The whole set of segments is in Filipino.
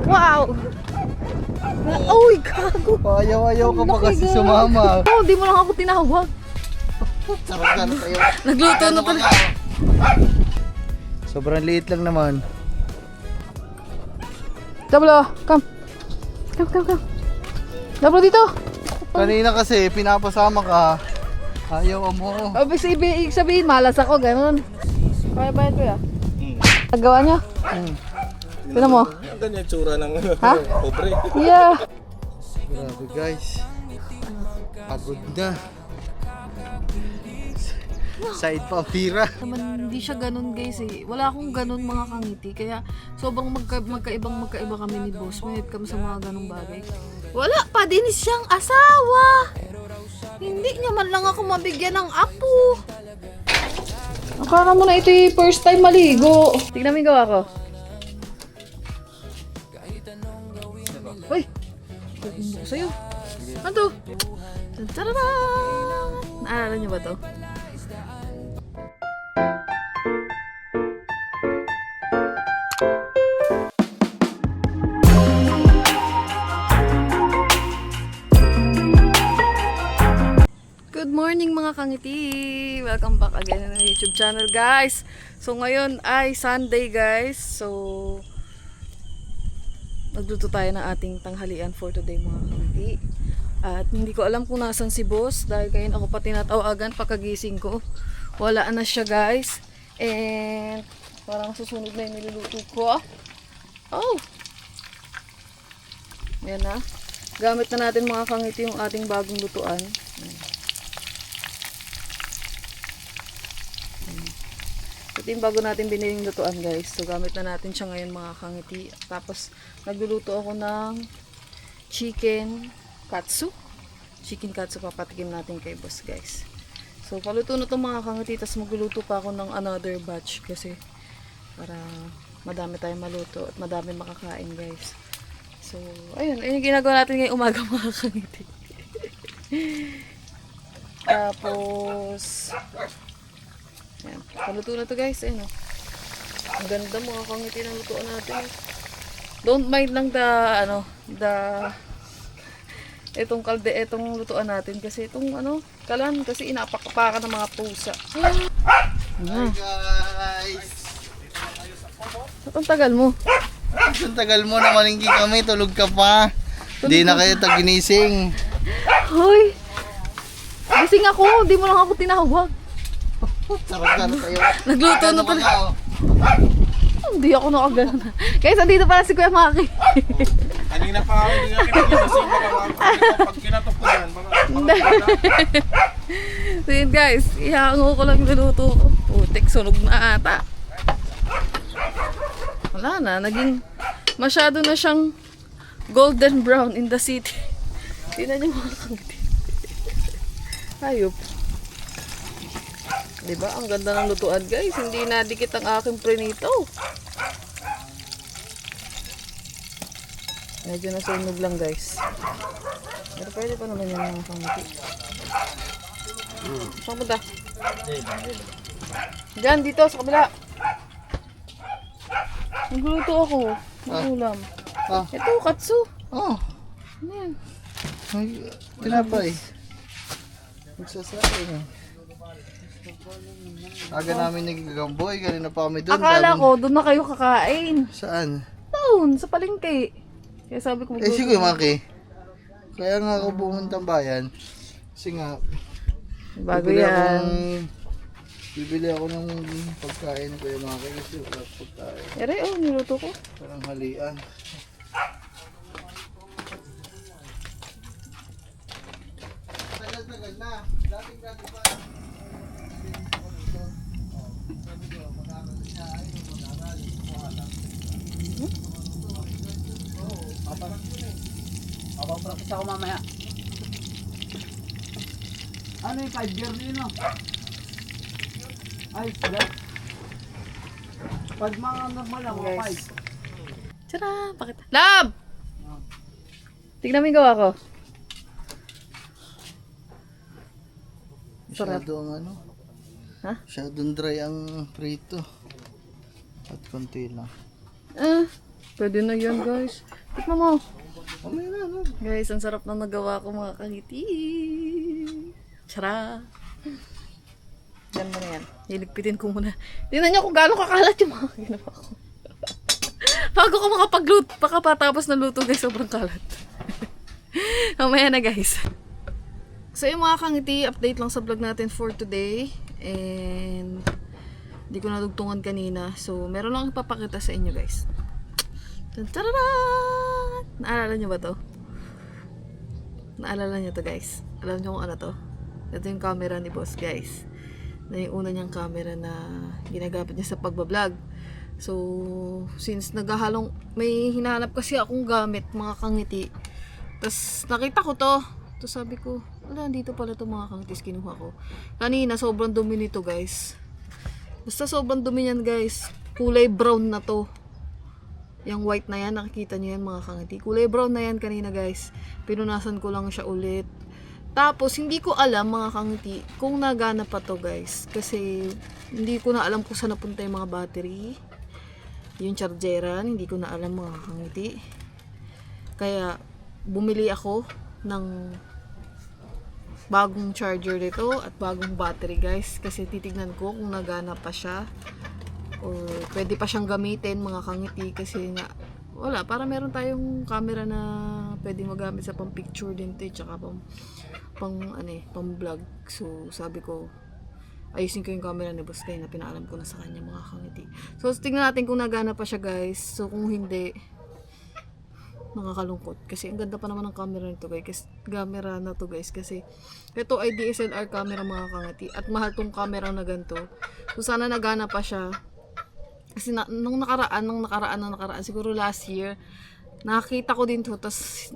Wow! Uy, gago! Ayaw ka pa kasi sumama. Oh, di mo lang ako tinawag. Sarap ka na tayo. Nagluto na pala. Sobrang liit lang naman. Dablo, come. Come. Dablo dito. Kanina kasi pinapasama ka. Ayaw mo. Ibig sabihin, malas ako, ganun. Kaya ba ito ya? Nagawa niya? Tignan mo. Ganyan tsura ng Ha? pobre. Yeah. Grabe guys. Pagod na. Side pa pira. Naman hindi siya ganun guys eh. Wala akong ganun mga kangiti. Kaya sobrang magkaiba kami ni boss when it comes sa mga ganung bagay. Wala pa din siyang asawa. Hindi niya man lang ako mabigyan ng apo. Akala mo na ito yung first time maligo. Tignan mo yung gawa ko. Uy! Pag-indo ko sa'yo. Ano to? Tadadaan! Naalala niyo ba to? Good morning mga kangiti! Welcome back again on our YouTube channel guys! So ngayon ay Sunday guys. So magluto tayo ng ating tanghalian for today mga kangiti. At hindi ko alam kung nasan si boss dahil kayo ako pa tinatawagan pagkagising ko. Wala na siya guys. And parang susunod na yung niluluto ko. Oh! Ayan na. Gamit na natin mga kangiti yung ating bagong lutuan. Ito yung bago natin biniling lutuan guys. So gamit na natin siya ngayon mga kangiti. Tapos nagluluto ako ng chicken katsu. Chicken katsu papatikim natin kay boss guys. So paluto na itong mga kangiti. Tapos magluluto pa ako ng another batch. Kasi para madami tayong maluto at madami makakain guys. So ayun. Ayun yung ginagawa natin ngayong umaga mga kangiti. Tapos ayan, paluto na to guys. Ayan, oh. Ang ganda mga kangiti ng lutuan natin. Don't mind lang itong lutuan natin kasi itong kalan kasi inapakapakan ng mga pusa. Hi guys. Ang tagal mo. Ang tagal mo na malingki kami. Tulog ka pa. Di na kayo taginising. Hoy! Gising ako, di mo lang ako tinawag. Sarap ka na tayo. Nagluto na pala. oh. Hindi ako nakagano na. Guys, andito pala si Kuya Maki. Kanina pa ako hindi nga kinagising pag kinatok ko yan. So yun guys, ihango ko lang niluto ko. Putik, sunog na ata. Wala na, naging masyado na siyang golden brown in the city. Tingnan niyo mga kangiti. Hayop. Diba? Ang ganda ng lutuan guys. Hindi nadikit ang aking prenito. Medyo nasunog lang guys. Pero pwede pa naman yung mga kangiti. Saan mo da? Diyan, dito sa kabila. Nagluluto ako. Ng ulam. Ito, katsu. Oh. Ano yan? Ay, tinapay. Magsasakay na. Aga namin naggagamboy. Kanina pa kami doon. Akala ko, doon na kayo kakain. Saan? Doon, sa palengke. Kaya sabi ko Eh sige Maki. Kaya nga ako pumuntang bayan. Kasi nga bago yan. Bibili ako ng pagkain ko yung Maki kasi wala pagkain. Ere, niluto ko. Parang halian. Tagal na. Dating pa. Practice ako mamaya. Ano yung 5 year nyo? Ay, that. Pag mga normal lang, mga 5. Tara, pakita. Lab! Tignan mo yung gawa ko. Sarap. Masyadong Ha? Masyadong dry ang prito. At konti lang. Pwede na yan guys. Tikman mo. Mamaya na, no? Guys, ang sarap na nagawa ko mga kangiti. Tsara. Yan mo na yan. Niligpitin ko muna. Tingnan nyo kung gaano kakalat yung mga ginawa ko. Bago ko makapagluto, pakapatapos na luto guys, sobrang kalat. Mamaya na guys. So yung mga kangiti, update lang sa vlog natin for today. And di ko nadugtungan kanina. So meron lang ipapakita sa inyo guys. Tadadaan! Naalala nyo ba to? Naalala nyo to guys? Alam nyo kung ano to? Ito yung camera ni boss guys. Na yung una niyang camera na ginagamit niya sa pagbablog. So, since naghahalong, may hinahanap kasi akong gamit, mga kangiti. Tapos, nakita ko to. Tapos sabi ko, wala, dito pala to mga kangitis, kinuha ko. Kanina, sobrang dumi nito guys. Basta sobrang dumi yan guys. Kulay brown na to. Yung white na yan, nakikita nyo yan mga kangiti. Kulay brown na yan kanina guys. Pinunasan ko lang siya ulit. Tapos, hindi ko alam mga kangiti kung nagana pa to guys. Kasi, hindi ko na alam kung saan napunta yung mga battery. Yung chargeran, hindi ko na alam mga kangiti. Kaya, bumili ako ng bagong charger dito at bagong battery guys. Kasi titignan ko kung nagana pa siya. O pwede pa siyang gamitin mga kangiti. Kasi nga, wala. Para meron tayong camera na pwede magamit sa pang picture din to. Tsaka pang vlog. So, sabi ko, ayusin ko yung camera ni boss kaya na pinaalam ko na sa kanya mga kangiti. So, tingnan natin kung nagana pa siya guys. So, kung hindi, nakakalungkot. Kasi ang ganda pa naman ng camera nito guys. Camera na to guys. Kasi, ito ay DSLR camera mga kangiti. At mahal tong camera na ganito. So, sana nagana pa siya. Kasi nung nakaraan, siguro last year, nakakita ko din to. Tapos,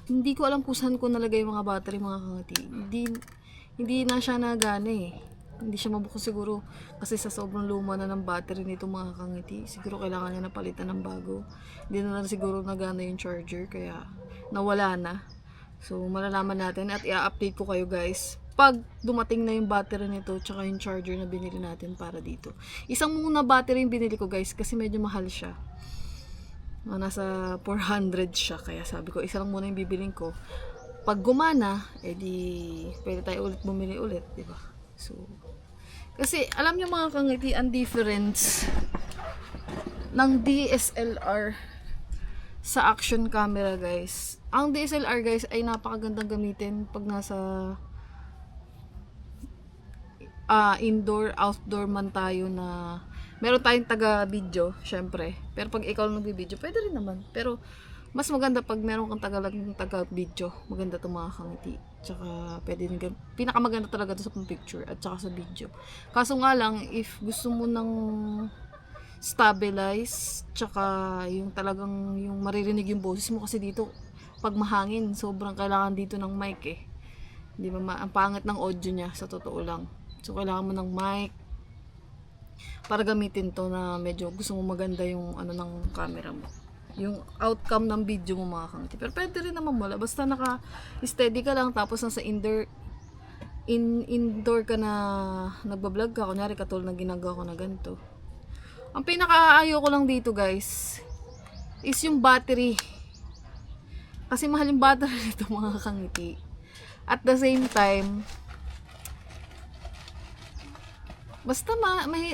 hindi ko alam kung saan ko nalagay yung mga battery mga kangiti. Hindi na siya nagana eh. Hindi siya mabuko siguro kasi sa sobrang luma na ng battery nito mga kangiti. Siguro kailangan niya na palitan ng bago. Hindi na lang siguro nagana yung charger kaya nawala na. So malalaman natin at i-update ko kayo guys pag dumating na yung battery nito tsaka yung charger na binili natin para dito. Isang muna battery yung binili ko guys kasi medyo mahal siya. Nasa 400 siya kaya sabi ko isa lang muna yung bibiling ko. Pag gumana, edi pwede tayo ulit bumili ulit, di ba? So, kasi alam niyo mga kangiti, ang difference ng DSLR sa action camera guys. Ang DSLR guys ay napakagandang gamitin pag nasa indoor, outdoor man tayo na meron tayong taga-video, syempre. Pero pag ikaw lang nag-video, pwede rin naman. Pero mas maganda pag meron kang taga-video. Maganda itong mga kangiti. Tsaka, pwede din, pinakamaganda talaga ito sa picture at tsaka sa video. Kaso nga lang, if gusto mo ng stabilize, tsaka yung talagang, yung maririnig yung boses mo kasi dito, pag mahangin, sobrang kailangan dito ng mic eh. Di ba, ang pangit ng audio niya, sa totoo lang. So, kailangan mo ng mic para gamitin to na medyo gusto mo maganda yung ano ng camera mo. Yung outcome ng video mo mga kangiti. Pero pwede rin naman wala. Basta naka-steady ka lang tapos nasa indoor ka na nagbablog ka. Kunyari katulad ng ginagawa ko na ganito. Ang pinaka-ayaw ko lang dito guys is yung battery. Kasi mahal yung battery nito mga kangiti. At the same time, basta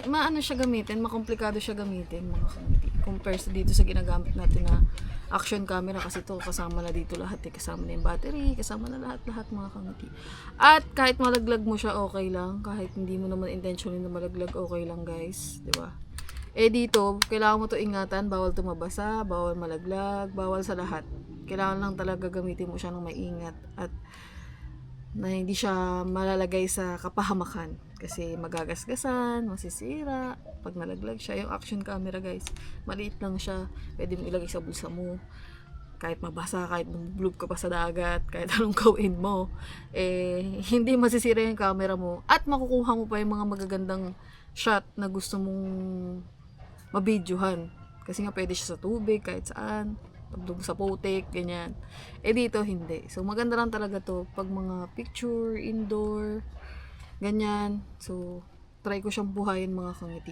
maano siya gamitin, makomplikado siya gamitin mga kangiti. Compare sa dito sa ginagamit natin na action camera kasi to kasama na dito lahat eh. Kasama na yung battery, kasama na lahat mga kangiti. At kahit malaglag mo siya, okay lang. Kahit hindi mo naman intention na malaglag, okay lang guys. Diba? Eh dito, kailangan mo to ingatan. Bawal to mabasa, bawal malaglag, bawal sa lahat. Kailangan lang talaga gamitin mo siya ng maingat. At na hindi siya malalagay sa kapahamakan kasi magagasgasan, masisira pag nalaglag siya. Yung action camera guys, maliit lang siya, pwede mo ilagay sa bulsa mo kahit mabasa, kahit bumblub ka pa sa dagat, kahit anong gawin mo hindi masisira yung camera mo at makukuha mo pa yung mga magagandang shot na gusto mong mabidyohan kasi nga pwede siya sa tubig, kahit saan, sa putik, ganyan. Dito, hindi. So, maganda lang talaga to pag mga picture, indoor, ganyan. So, try ko siyang buhayin mga kangiti.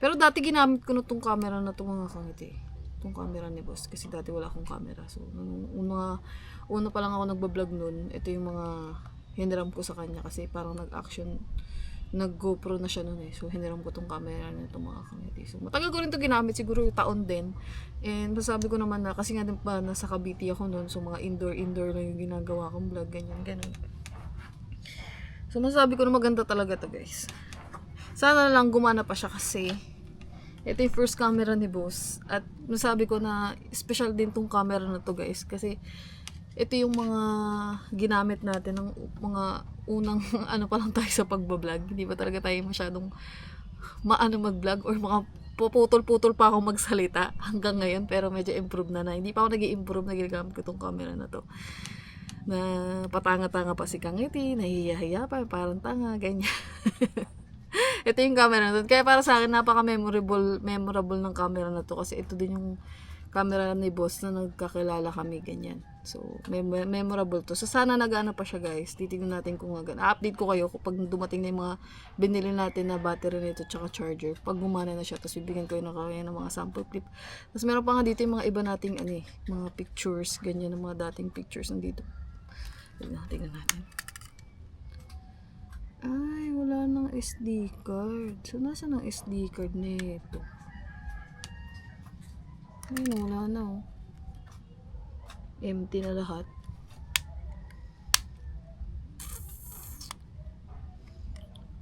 Pero dati ginamit ko na tong camera na to mga kangiti. Itong camera ni boss. Kasi dati wala akong camera. So, nung una pa lang ako nagbablog nun, ito yung mga hiniram ko sa kanya. Kasi parang nag-GoPro na siya nun eh. So, hiniram ko tong camera na itong mga kangiti. So, matagal ko rin ito ginamit. Siguro yung taon din. And masabi ko naman na, kasi nga din pa nasa Cavite ako nun. So, mga indoor lang yung ginagawa kong vlog. Ganyan. So, masabi ko na maganda talaga to guys. Sana lang gumana pa siya kasi ito yung first camera ni boss. At masabi ko na special din tong camera na to guys. Kasi ito yung mga ginamit natin ng mga unang ano pa lang tayo sa pagbablog. Hindi pa talaga tayo masyadong mag-vlog or mga puputol-putol pa ako magsalita hanggang ngayon. Pero medyo improve na. Hindi pa ako nag-i-improve na ginagamit ko tong camera na to. Na patanga-tanga pa si Kangiti, nahihiya pa, parang tanga, ganyan. Ito yung camera na to. Kaya para sa akin, memorable ng camera na to. Kasi ito din yung camera ni boss na nagkakilala kami, ganyan. So, memorable to. So, sana nag-ano pa siya, guys. Titignan natin kung update ko kayo kapag dumating na yung mga binili natin na battery nito tsaka charger. Pag gumana na siya, tapos bibigyan ko yun ng mga sample clip. Tapos meron pa nga dito yung mga iba nating mga pictures, ganyan, ng mga dating pictures nandito. Tingnan natin. Ay, wala nang SD card. So, nasa ng SD card nito? Ay, wala na oh. Empty na lahat.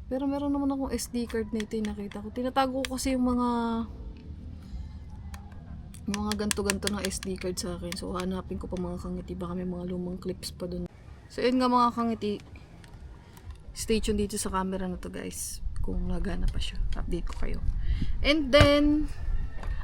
Pero meron naman akong SD card nito yung nakita ko. Tinatago ko kasi yung mga ganto-ganto ng SD card sa akin. So, hanapin ko pa mga kangiti. Baka may mga lumang clips pa dun. So, yun nga mga kangiti. Stay tuned dito sa camera na to guys. Kung nagana pa siya. Update ko kayo. And then,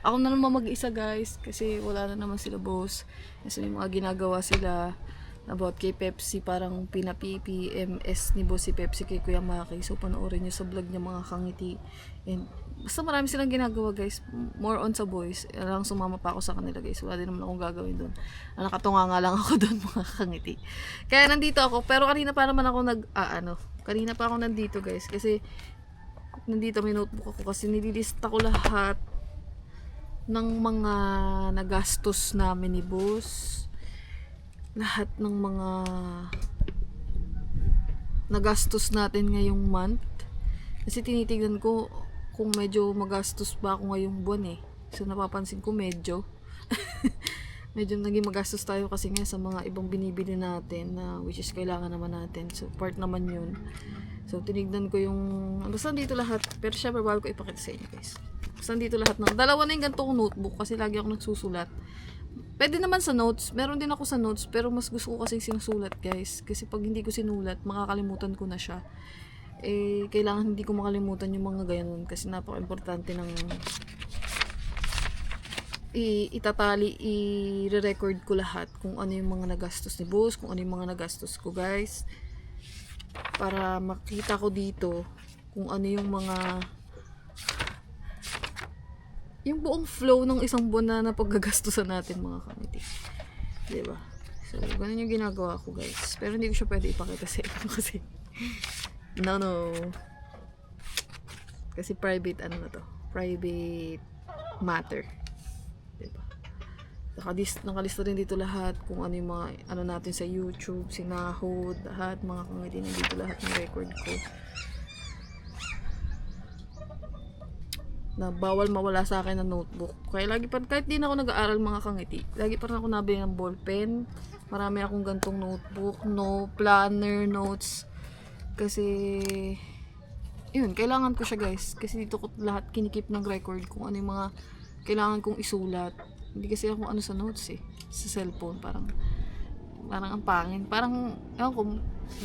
ako na naman mag-isa guys. Kasi wala na naman sila boss. Kasi may mga ginagawa sila about kay Pepsi. Parang pina-PPMS ni boss si Pepsi kay Kuya Maki. So, panoorin nyo sa vlog niya mga kangiti. And, basta marami silang ginagawa guys. More on sa boys. Lang sumama pa ako sa kanila guys. Wala din naman akong gagawin doon. Nakatunga nga lang ako doon mga kangiti. Kaya nandito ako. Pero kanina pa naman ako kanina pa ako nandito guys. Kasi nandito may notebook ako. Kasi nililista ko lahat ng mga nagastos namin ni boss. Lahat ng mga nagastos natin ngayong month. Kasi tinitignan ko kung medyo magastos ba ako ngayong buwan eh. So napapansin ko medyo naging magastos tayo kasi nga sa mga ibang binibili natin na which is kailangan naman natin. So part naman yun. So tinignan ko yung basta dito lahat. Pero syempre bawal ko ipakita sa inyo guys. Basta dito lahat ng dalawa na yung ganito kong notebook kasi lagi ako nagsusulat. Pwede naman sa notes. Meron din ako sa notes pero mas gusto ko kasi sinusulat guys. Kasi pag hindi ko sinulat makakalimutan ko na siya. Kailangan hindi ko makalimutan yung mga ganyan kasi napaka-importante ng itatali, i-record ko lahat kung ano yung mga nagastos ni boss, kung ano yung mga nagastos ko guys para makita ko dito kung ano yung yung buong flow ng isang buwan na paggagastusan natin mga kangiti, diba? So ganun yung ginagawa ko guys pero hindi ko siya pwede ipakita sa inyo kasi no kasi private private matter, diba? Nakalista rin dito lahat kung ano yung mga natin sa YouTube, sinahod, lahat mga kangiti nandito lahat ng record ko na bawal mawala sa akin ng notebook. Kaya lagi pa, kahit di na ako nag-aaral mga kangiti, lagi pa rin ako nabili ng ballpen. Marami akong gantong notebook, planner, notes. Kasi yun, kailangan ko siya guys. Kasi dito ko lahat kinikip ng record kung ano yung mga kailangan kong isulat. Hindi kasi ako sa notes eh. Sa cellphone, parang ang pangin. Parang,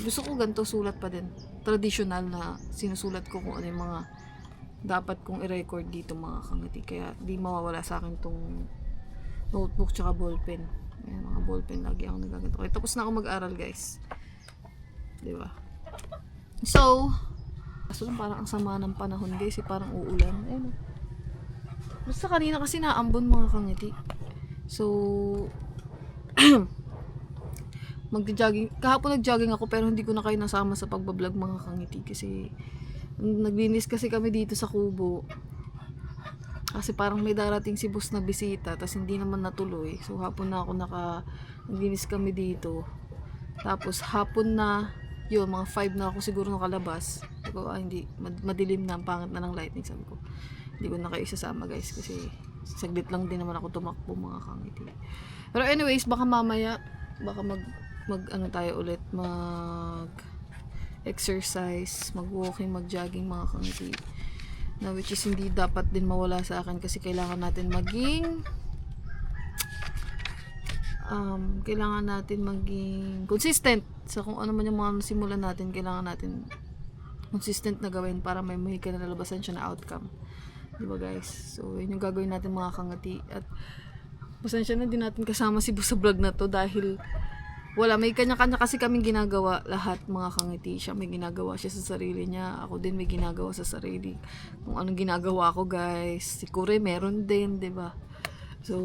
gusto ko ganito sulat pa din. Traditional na sinusulat ko kung ano yung mga dapat kong i-record dito mga kangiti. Kaya di mawawala sa akin tong notebook tsaka ballpen. Ayan, mga ballpen lagi ako nagaganto. Okay, tapos na ako mag-aral guys. Diba? So parang ang sama ng panahon guys. Parang uulan. Ayun. Basta kanina kasi naambon mga kangiti. So magja-jogging. Kahapon nag-jogging ako pero hindi ko na kayo nasama sa pagbablog mga kangiti kasi naglinis kasi kami dito sa kubo. Kasi parang may darating si boss na bisita, tapos hindi naman natuloy. So hapon na ako naglinis kami dito. Tapos hapon na, yun, mga 5 na ako siguro nakalabas. Sabi ko, hindi, madilim na, ang pangit na ng lighting. Sabi ko, hindi ko na kayo isasama guys, kasi saglit lang din naman ako tumakbo mga kangiti. Pero anyways, baka mamaya, baka mag ano tayo ulit, mag exercise, mag walking, mag jogging mga kangiti. Na which is hindi dapat din mawala sa akin kasi kailangan natin maging consistent sa kung ano man yung mga simulan natin. Kailangan natin consistent na gawin para may kinalabasan siya na outcome, diba guys? So yun yung gagawin natin mga kangati. At pasensya na din natin kasama si Boss sa vlog na to dahil may kanya-kanya kasi kaming ginagawa lahat mga kangiti. Siya may ginagawa siya sa sarili niya, ako din may ginagawa sa sarili. Kung anong ginagawa ko guys, si Kure meron din, 'di ba? So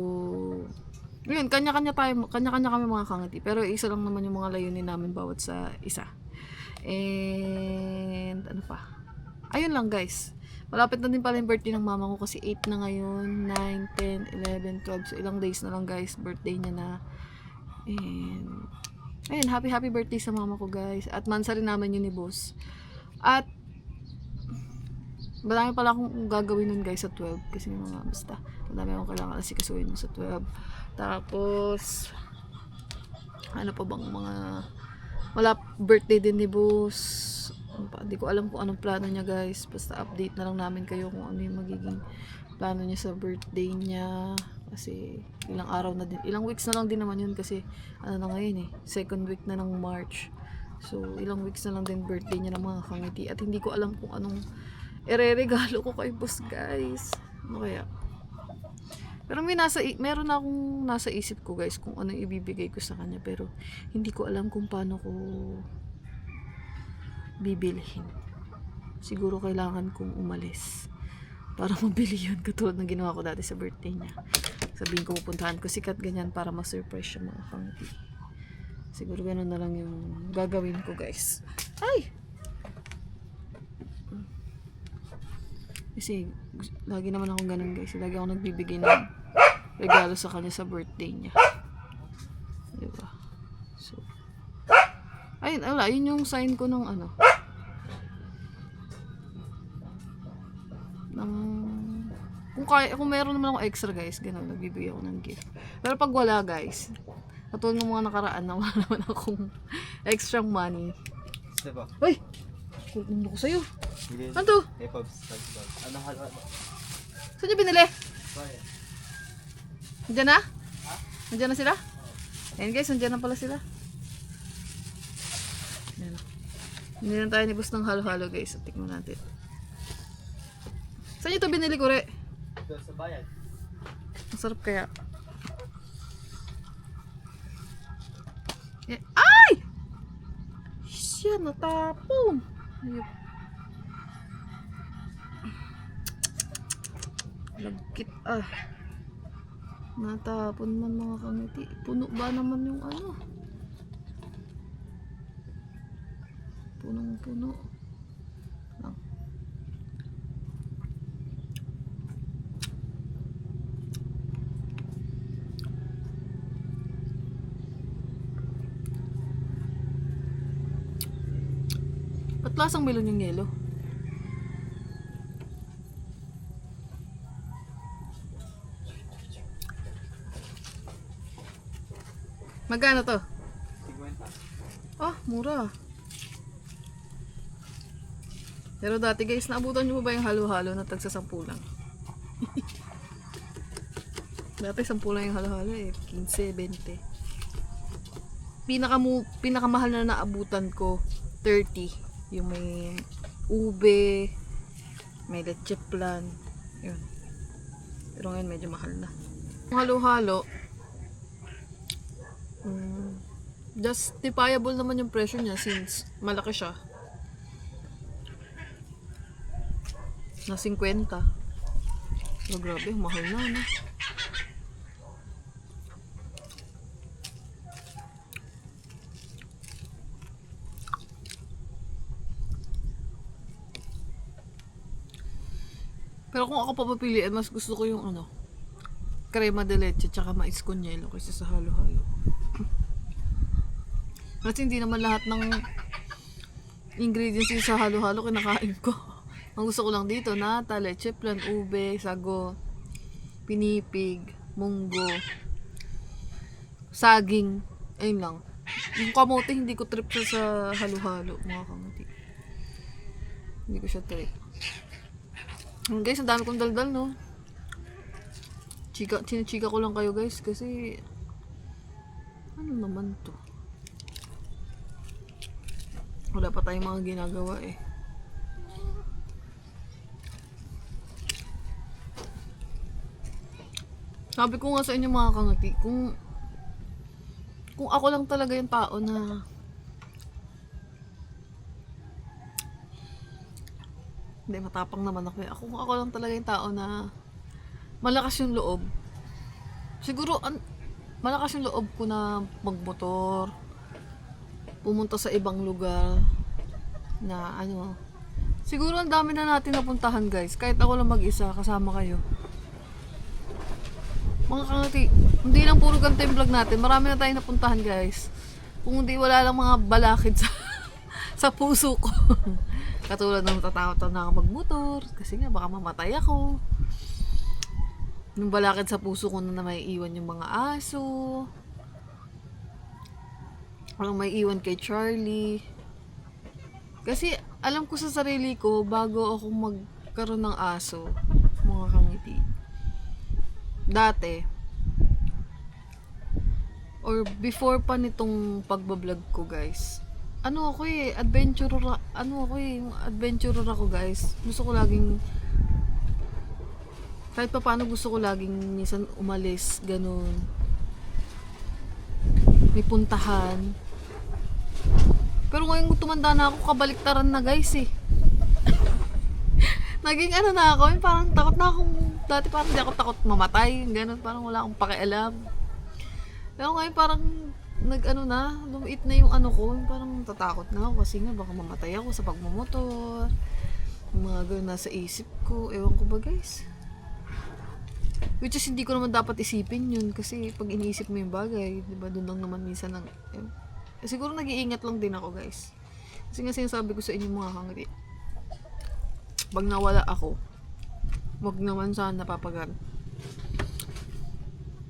yun, kanya-kanya kami mga kangiti. Pero isa lang naman yung mga layunin namin bawat sa isa. And ano pa? Ayun lang guys. Malapit na din pala yung birthday ng mama ko kasi 8 na ngayon, 9, 10, 11, 12. So ilang days na lang guys, birthday niya na. And ayun, happy birthday sa mama ko guys. At mansa rin naman yun ni boss. At madami pala akong gagawin nun guys sa 12. Kasi mga basta madami akong kailangan asikasuhin sa 12. Tapos ano pa bang mga birthday din ni boss. Hindi ko alam kung anong plano niya guys. Basta update na lang namin kayo kung ano yung magiging plano niya sa birthday niya. Kasi ilang weeks na lang din naman yun kasi ano na ngayon second week na ng March. So ilang weeks na lang din birthday niya ng mga kangiti. At hindi ko alam kung anong ireregalo ko kay boss guys. Ano kaya? Pero meron akong nasa isip ko guys kung ano ibibigay ko sa kanya. Pero hindi ko alam kung paano ko bibilhin. Siguro kailangan kong umalis para mabili yun katulad ng ginawa ko dati sa birthday niya. Sabihin ko pupuntahan ko sikat ganyan para ma-surprise siya mga kangiti. Siguro ganun na lang yung gagawin ko guys. Ay! Kasi lagi naman akong ganun guys. Lagi ako nagbibigay ng regalo sa kanya sa birthday niya. Diba? So, ayun, wala. Yun yung sign ko ng ano. Kung meron naman akong extra guys, ganun, nagbibigay ako ng gift. Pero pag wala guys, katulad ng mga nakaraan na wala naman akong extra money. Diba? Uy! Kulit ko sa'yo. Ano to? Ano halo? Saan niyo binili? Nandiyan na? Nandiyan na sila? Ayan guys, nandiyan na pala sila. Ayan. Hindi lang tayo ni boss ng halo-halo guys. Tikman natin. Saan niyo ito binili, Kure? Doon sa bayan. Ang sarap kaya. Ay! Siya, natapon. Ayun. Lagkit natapon man mga kangiti. Puno ba naman yung ano? Punong-puno. Lang. Ba't lasang melon yung yelo? Magkano to? 50. Oh, mura. Pero dati guys, naabutan nyo ba yung halo-halo na tagsa 10 lang? Dati 10 lang yung halo-halo 15, 20. Pinakamahal na naabutan ko, 30. Yung may ube, may leche plan. Yun. Pero ngayon medyo mahal na. Yung halo-halo, justifiable naman yung presyo niya since malaki siya. Na 50. So, grabe, mahal na, no? Pero kung ako papapiliin, mas gusto ko yung ano, crema de leche tsaka mais con yelo kaysa sa halo-halo. Kasi hindi naman lahat ng ingredients yung sa halo-halo kinakain ko. Ang gusto ko lang dito, nata, leche plan, ube, sago, pinipig, munggo, saging, ayun lang. Yung kamote, hindi ko trip siya sa halo-halo, mga kamote. Hindi ko siya trip. Guys, ang dami kong daldal, no? Chika ko lang kayo, guys, kasi ano naman to? Wala pa tayong mga ginagawa eh. Sabi ko nga sa inyo mga kangati, kung ako lang talaga yung tao na hindi, matapang naman ako eh. Kung ako lang talaga yung tao na malakas yung loob, siguro malakas yung loob ko na magmotor, pumunta sa ibang lugar na ano, siguro ang dami na natin napuntahan guys, kahit ako lang mag-isa kasama kayo. Mga kangati, hindi lang puro ganito yung vlog natin, marami na tayong napuntahan guys. Kung hindi, wala lang mga balakid sa sa puso ko. Katulad ng natatakot na ako magmotor kasi nga baka mamatay ako. Yung balakid sa puso ko na may iwan yung mga aso, walang may iwan kay Charlie. Kasi alam ko sa sarili ko, bago ako magkaroon ng aso, mga kangiti, dati, or before pa nitong pagbablog ko guys, adventurer ako guys. Gusto ko laging, kahit pa paano gusto ko laging minsan umalis, ganun. May puntahan. Pero ngayon tumanda na ako, kabaliktaran na guys eh. Naging ano na ako, parang takot na akong, dati parang hindi ako takot mamatay, ganun, parang wala akong pakialam. Pero ngayon parang lumiit na yung ano ko, parang tatakot na ako kasi nga baka mamatay ako sa pagmamotor. Mga ganun nasa isip ko, ewan ko ba guys. Which is hindi ko naman dapat isipin yun kasi pag iniisip mo yung bagay, di ba, doon lang naman minsan siguro nag-iingat lang din ako guys. Kasi nga sinasabi ko sa inyo mga kangiti, pag nawala ako, wag naman sana napapagan.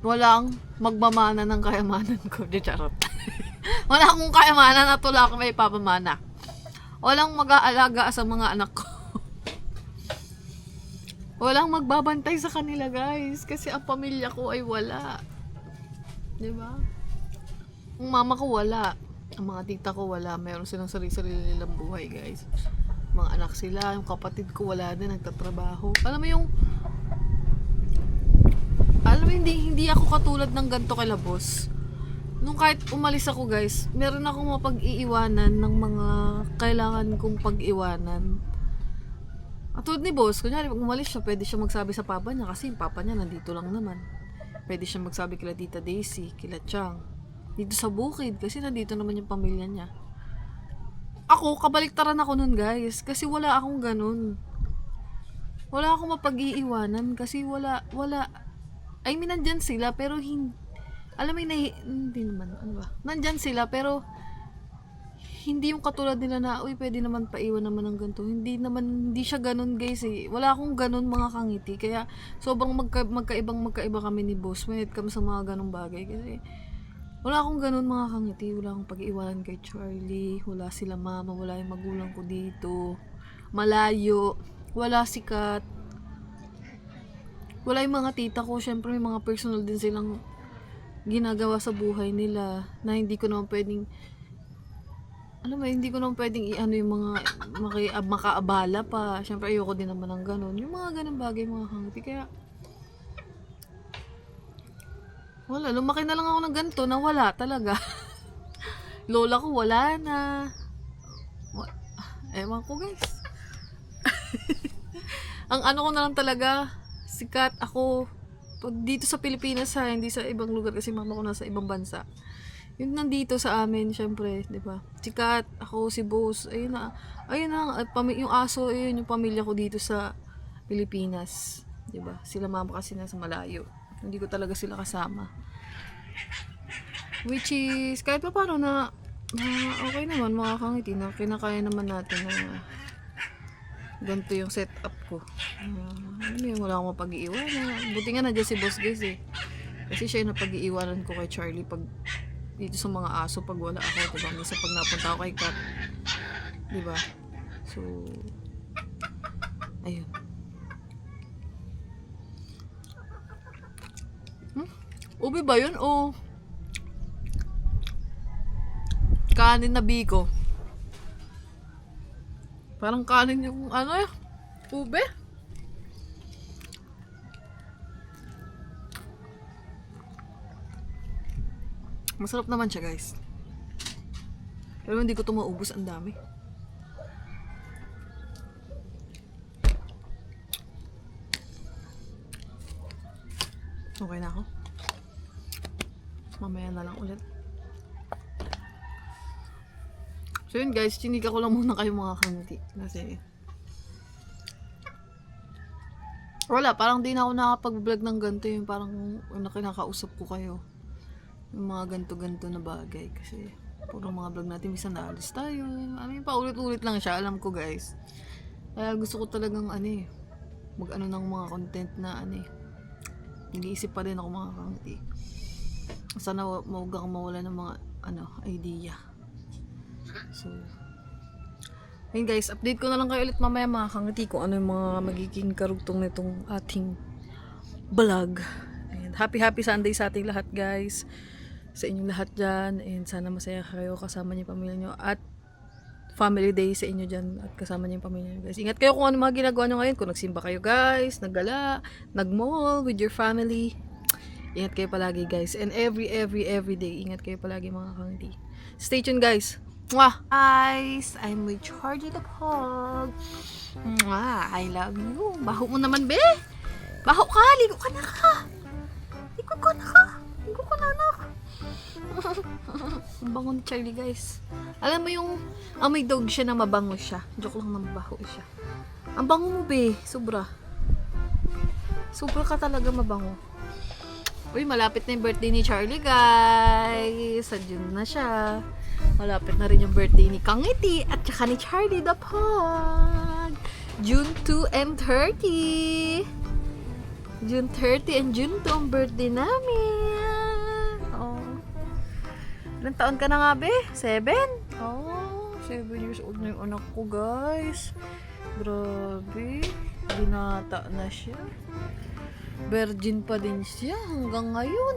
Walang magmamana ng kayamanan ko. Di charot. Wala akong kayamanan at wala akong may papamana. Walang mag-aalaga sa mga anak ko. Walang magbabantay sa kanila guys. Kasi ang pamilya ko ay wala. Diba? Ang mama ko wala. Ang mga tita ko wala. Meron silang sarili-sarili nilang buhay guys. Mga anak sila. Yung kapatid ko wala din. Nagtatrabaho. Alam mo hindi ako katulad ng ganito kay Labos. Nung kahit umalis ako guys, meron akong mapag-iiwanan ng mga kailangan kong pag-iwanan. At tulad ni Boss, kunyari pag umalis siya, pwede siya magsabi sa papa niya kasi yung papa niya nandito lang naman. Pwede siya magsabi kila Tita Daisy, kila Chang, dito sa bukid kasi nandito naman yung pamilya niya. Ako, kabaliktaran ako nun guys, kasi wala akong ganun. Wala akong mapag-iiwanan kasi wala, I mean, nandyan sila, pero alam mo, hindi naman, ano ba? Nandyan sila, pero hindi yung katulad nila na, uy, pwede naman paiwan naman ng ganito. Hindi siya ganun, guys, eh. Wala akong ganun, mga kangiti. Kaya, sobrang magkaiba kami ni Boss when it comes sa mga ganung bagay. Kasi, wala akong ganun, mga kangiti. Wala akong pag-iwanan kay Charlie. Wala sila mama, wala yung magulang ko dito. Malayo. Wala sikat. Wala yung mga tita ko, syempre may mga personal din silang ginagawa sa buhay nila na hindi ko naman pwedeng yung mga makaabala pa. Syempre ayoko din naman ng ganun. Yung mga ganun bagay, mga kangiti. Kaya wala, lumaki na lang ako ng ganito na wala talaga. Lola ko wala na. Ewan ko guys. Ang ano ko na lang talaga, sikat ako pag dito sa Pilipinas ha, hindi sa ibang lugar kasi mama ko nasa ibang bansa. Yung nandito sa amin, syempre, 'di ba? Sikat ako, si Boss, ayun na, yung aso, ayun yung pamilya ko dito sa Pilipinas. 'Di ba? Sila mama kasi nasa malayo. Hindi ko talaga sila kasama. Which is, kahit pa paano na okay naman mga kangiti, na kinakaya naman natin na ganito yung setup ko. Wala akong mapag-iiwanan. Buti nga nandiyan si Boss guys eh. Kasi siya yung napag-iiwanan ko kay Charlie pag dito sa mga aso pag wala ako. Diba? Minsan pag napunta ako kay Kat. Diba? So, ayun. Ube ba yun? O kanin na biko? Parang kanin yung ano eh. Ube? Masarap naman siya guys. Pero hindi ko ito maubos. Ang dami. Okay na ako. Mamaya na lang ulit. So yun guys, chinika ko lang muna kayo mga kangiti. Kasi wala, parang di na ako nakapag-vlog ng ganito. Yung parang kinakausap ko kayo. Yung mga ganto-ganto na bagay. Kasi puro mga vlog natin, minsan naalis tayo. Paulit-ulit lang siya, alam ko guys. Kaya gusto ko talagang mag-ano ng mga content na iniisip pa din ako mga kangiti. Sana huwag kang mawala ng mga idea. So, ayun guys, update ko na lang kayo ulit mamaya mga kangiti kung ano yung mga magiging karugtong nitong ating vlog. And happy Sunday sa ating lahat guys. Sa inyong lahat dyan. And sana masaya kayo kasama niyo yung pamilya nyo. At family day sa inyo dyan. At kasama niyo yung pamilya nyo guys. Ingat kayo kung ano mga ginagawa nyo ngayon. Kung nagsimba kayo guys, naggala, nagmall with your family. Ingat kayo palagi guys. And every day, ingat kayo palagi mga kangiti. Stay tuned guys. Mwah! Guys, I'm with Charlie the Pug. Mwah! I love you. Baho mo naman, be. Baho ka. Ligo ka na ka. Ligo ka na ka. Ligo ka na anak. Ang bango ni Charlie guys. Alam mo yung may dog siya na mabango siya. Joke lang na mabaho siya. Ang bango mo, be. Sobra. Sobra ka talaga mabango. Uy, malapit na yung birthday ni Charlie, guys. Sa June na siya. Malapit na rin yung birthday ni Kangiti at saka ni Charlie the Pug. June 2 and 30. June 30 and June 2 ang birthday namin. Oh. Ilang taon ka na nga, be? 7? Oh, 7 years old na yung anak ko, guys. Grabe. Binata na siya. Virgin pa din siya hanggang ngayon.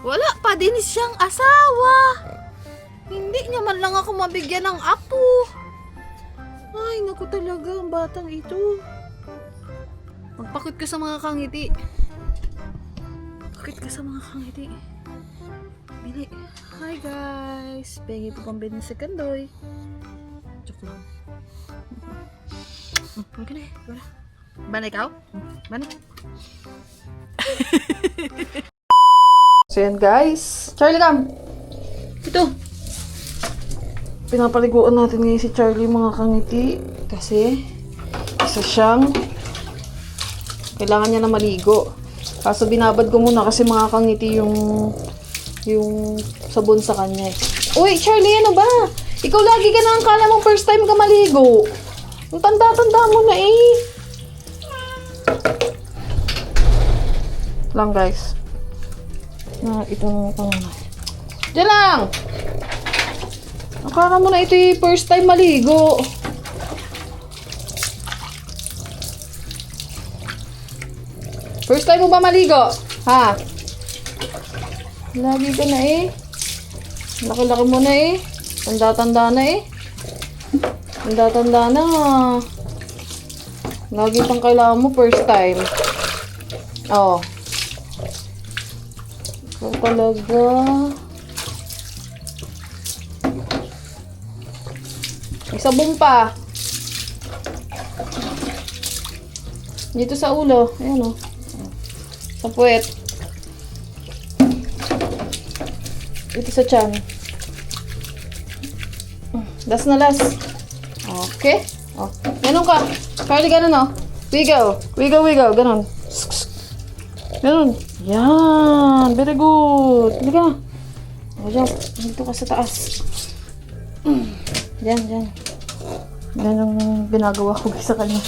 Wala pa din siyang asawa. Hindi niya man lang ako mabigyan ng apo. Ay, naku talaga ang batang ito. Magpakit ka sa mga kangiti. Pakit ka sa mga kangiti. Bili. Hi guys. Pengi po pambili ng sekundoy. Joke lang. Okay na. Wala. Ban ikaw? Ban? So yan guys. Charlie, come. Ito. Pinapaliguan natin ngayon si Charlie mga kangiti. Kasi isa siyang kailangan niya na maligo. Kaso binabad ko muna kasi mga kangiti yung sabon sa kanya. Uy, Charlie, ano ba? Ikaw lagi ka na ang kala mo first time ka maligo. Ang tanda-tanda mo na eh. Lang guys. Itong panganay. Diyan lang! Akala mo na ito yung first time maligo. First time mo ba maligo? Ha? Lagi ka na eh. Laki-laki mo na eh. Tanda-tanda na eh. Tanda-tanda na. Lagi pang kailangan mo first time. Oh. Ikaw talaga. May sabong pa. Dito sa ulo. Ayan o. Sa puwet. Dito sa tiyan. Last na last. Okay. Oh. Ganun ka. Charlie, ganun o. Wiggle. Wiggle, wiggle. Ganon. Ganon. Yan. Very good. Halika na. O, dyan. Dito ka sa taas. Yan, yan. Yan ang ginagawa ko sa kanya.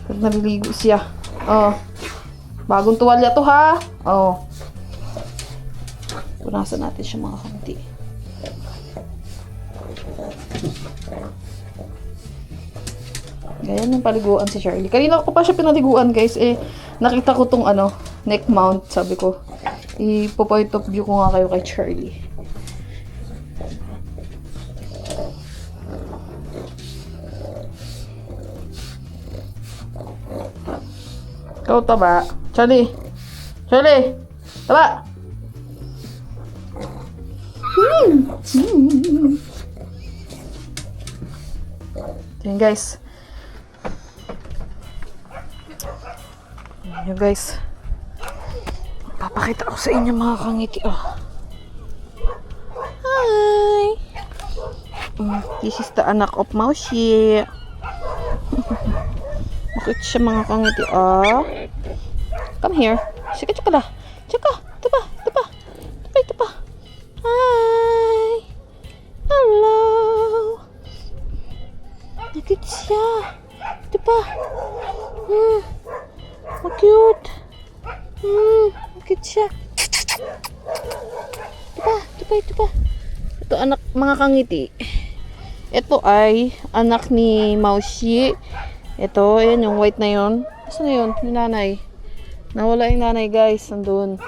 Pag naliligo siya. Oh. Bagong tuwalya to, ha? Oh. Punasan natin siya mga kaunti. Ganyan yung paliguan si Charlie. Kanina ko pa siya pinaliguan, guys. Nakita ko tong neck mount. Sabi ko, ipo-point of view ko nga kayo kay Charlie. Ikaw taba. Charlie. Charlie. Taba. Yan guys. Yan guys. Papakita ko sa inyo mga kangiti. Oh. Hi. This is the anak of Maushi. Bakit siya mga kangiti? Oh. Come here. Sige, tsaka la. Tsaka. Tapa. Tapa. Tapa. Tapa. Hi. Hello. Nakit siya. Tapa. Cute. Nakit siya. Tapa. Tapa. Tapa. Ito anak mga kangiti. Ito ay anak ni Maushi. Ito, ayan yung white na yun. Saan na yun? Yung nanay. Nawala yung nanay guys. Nandun.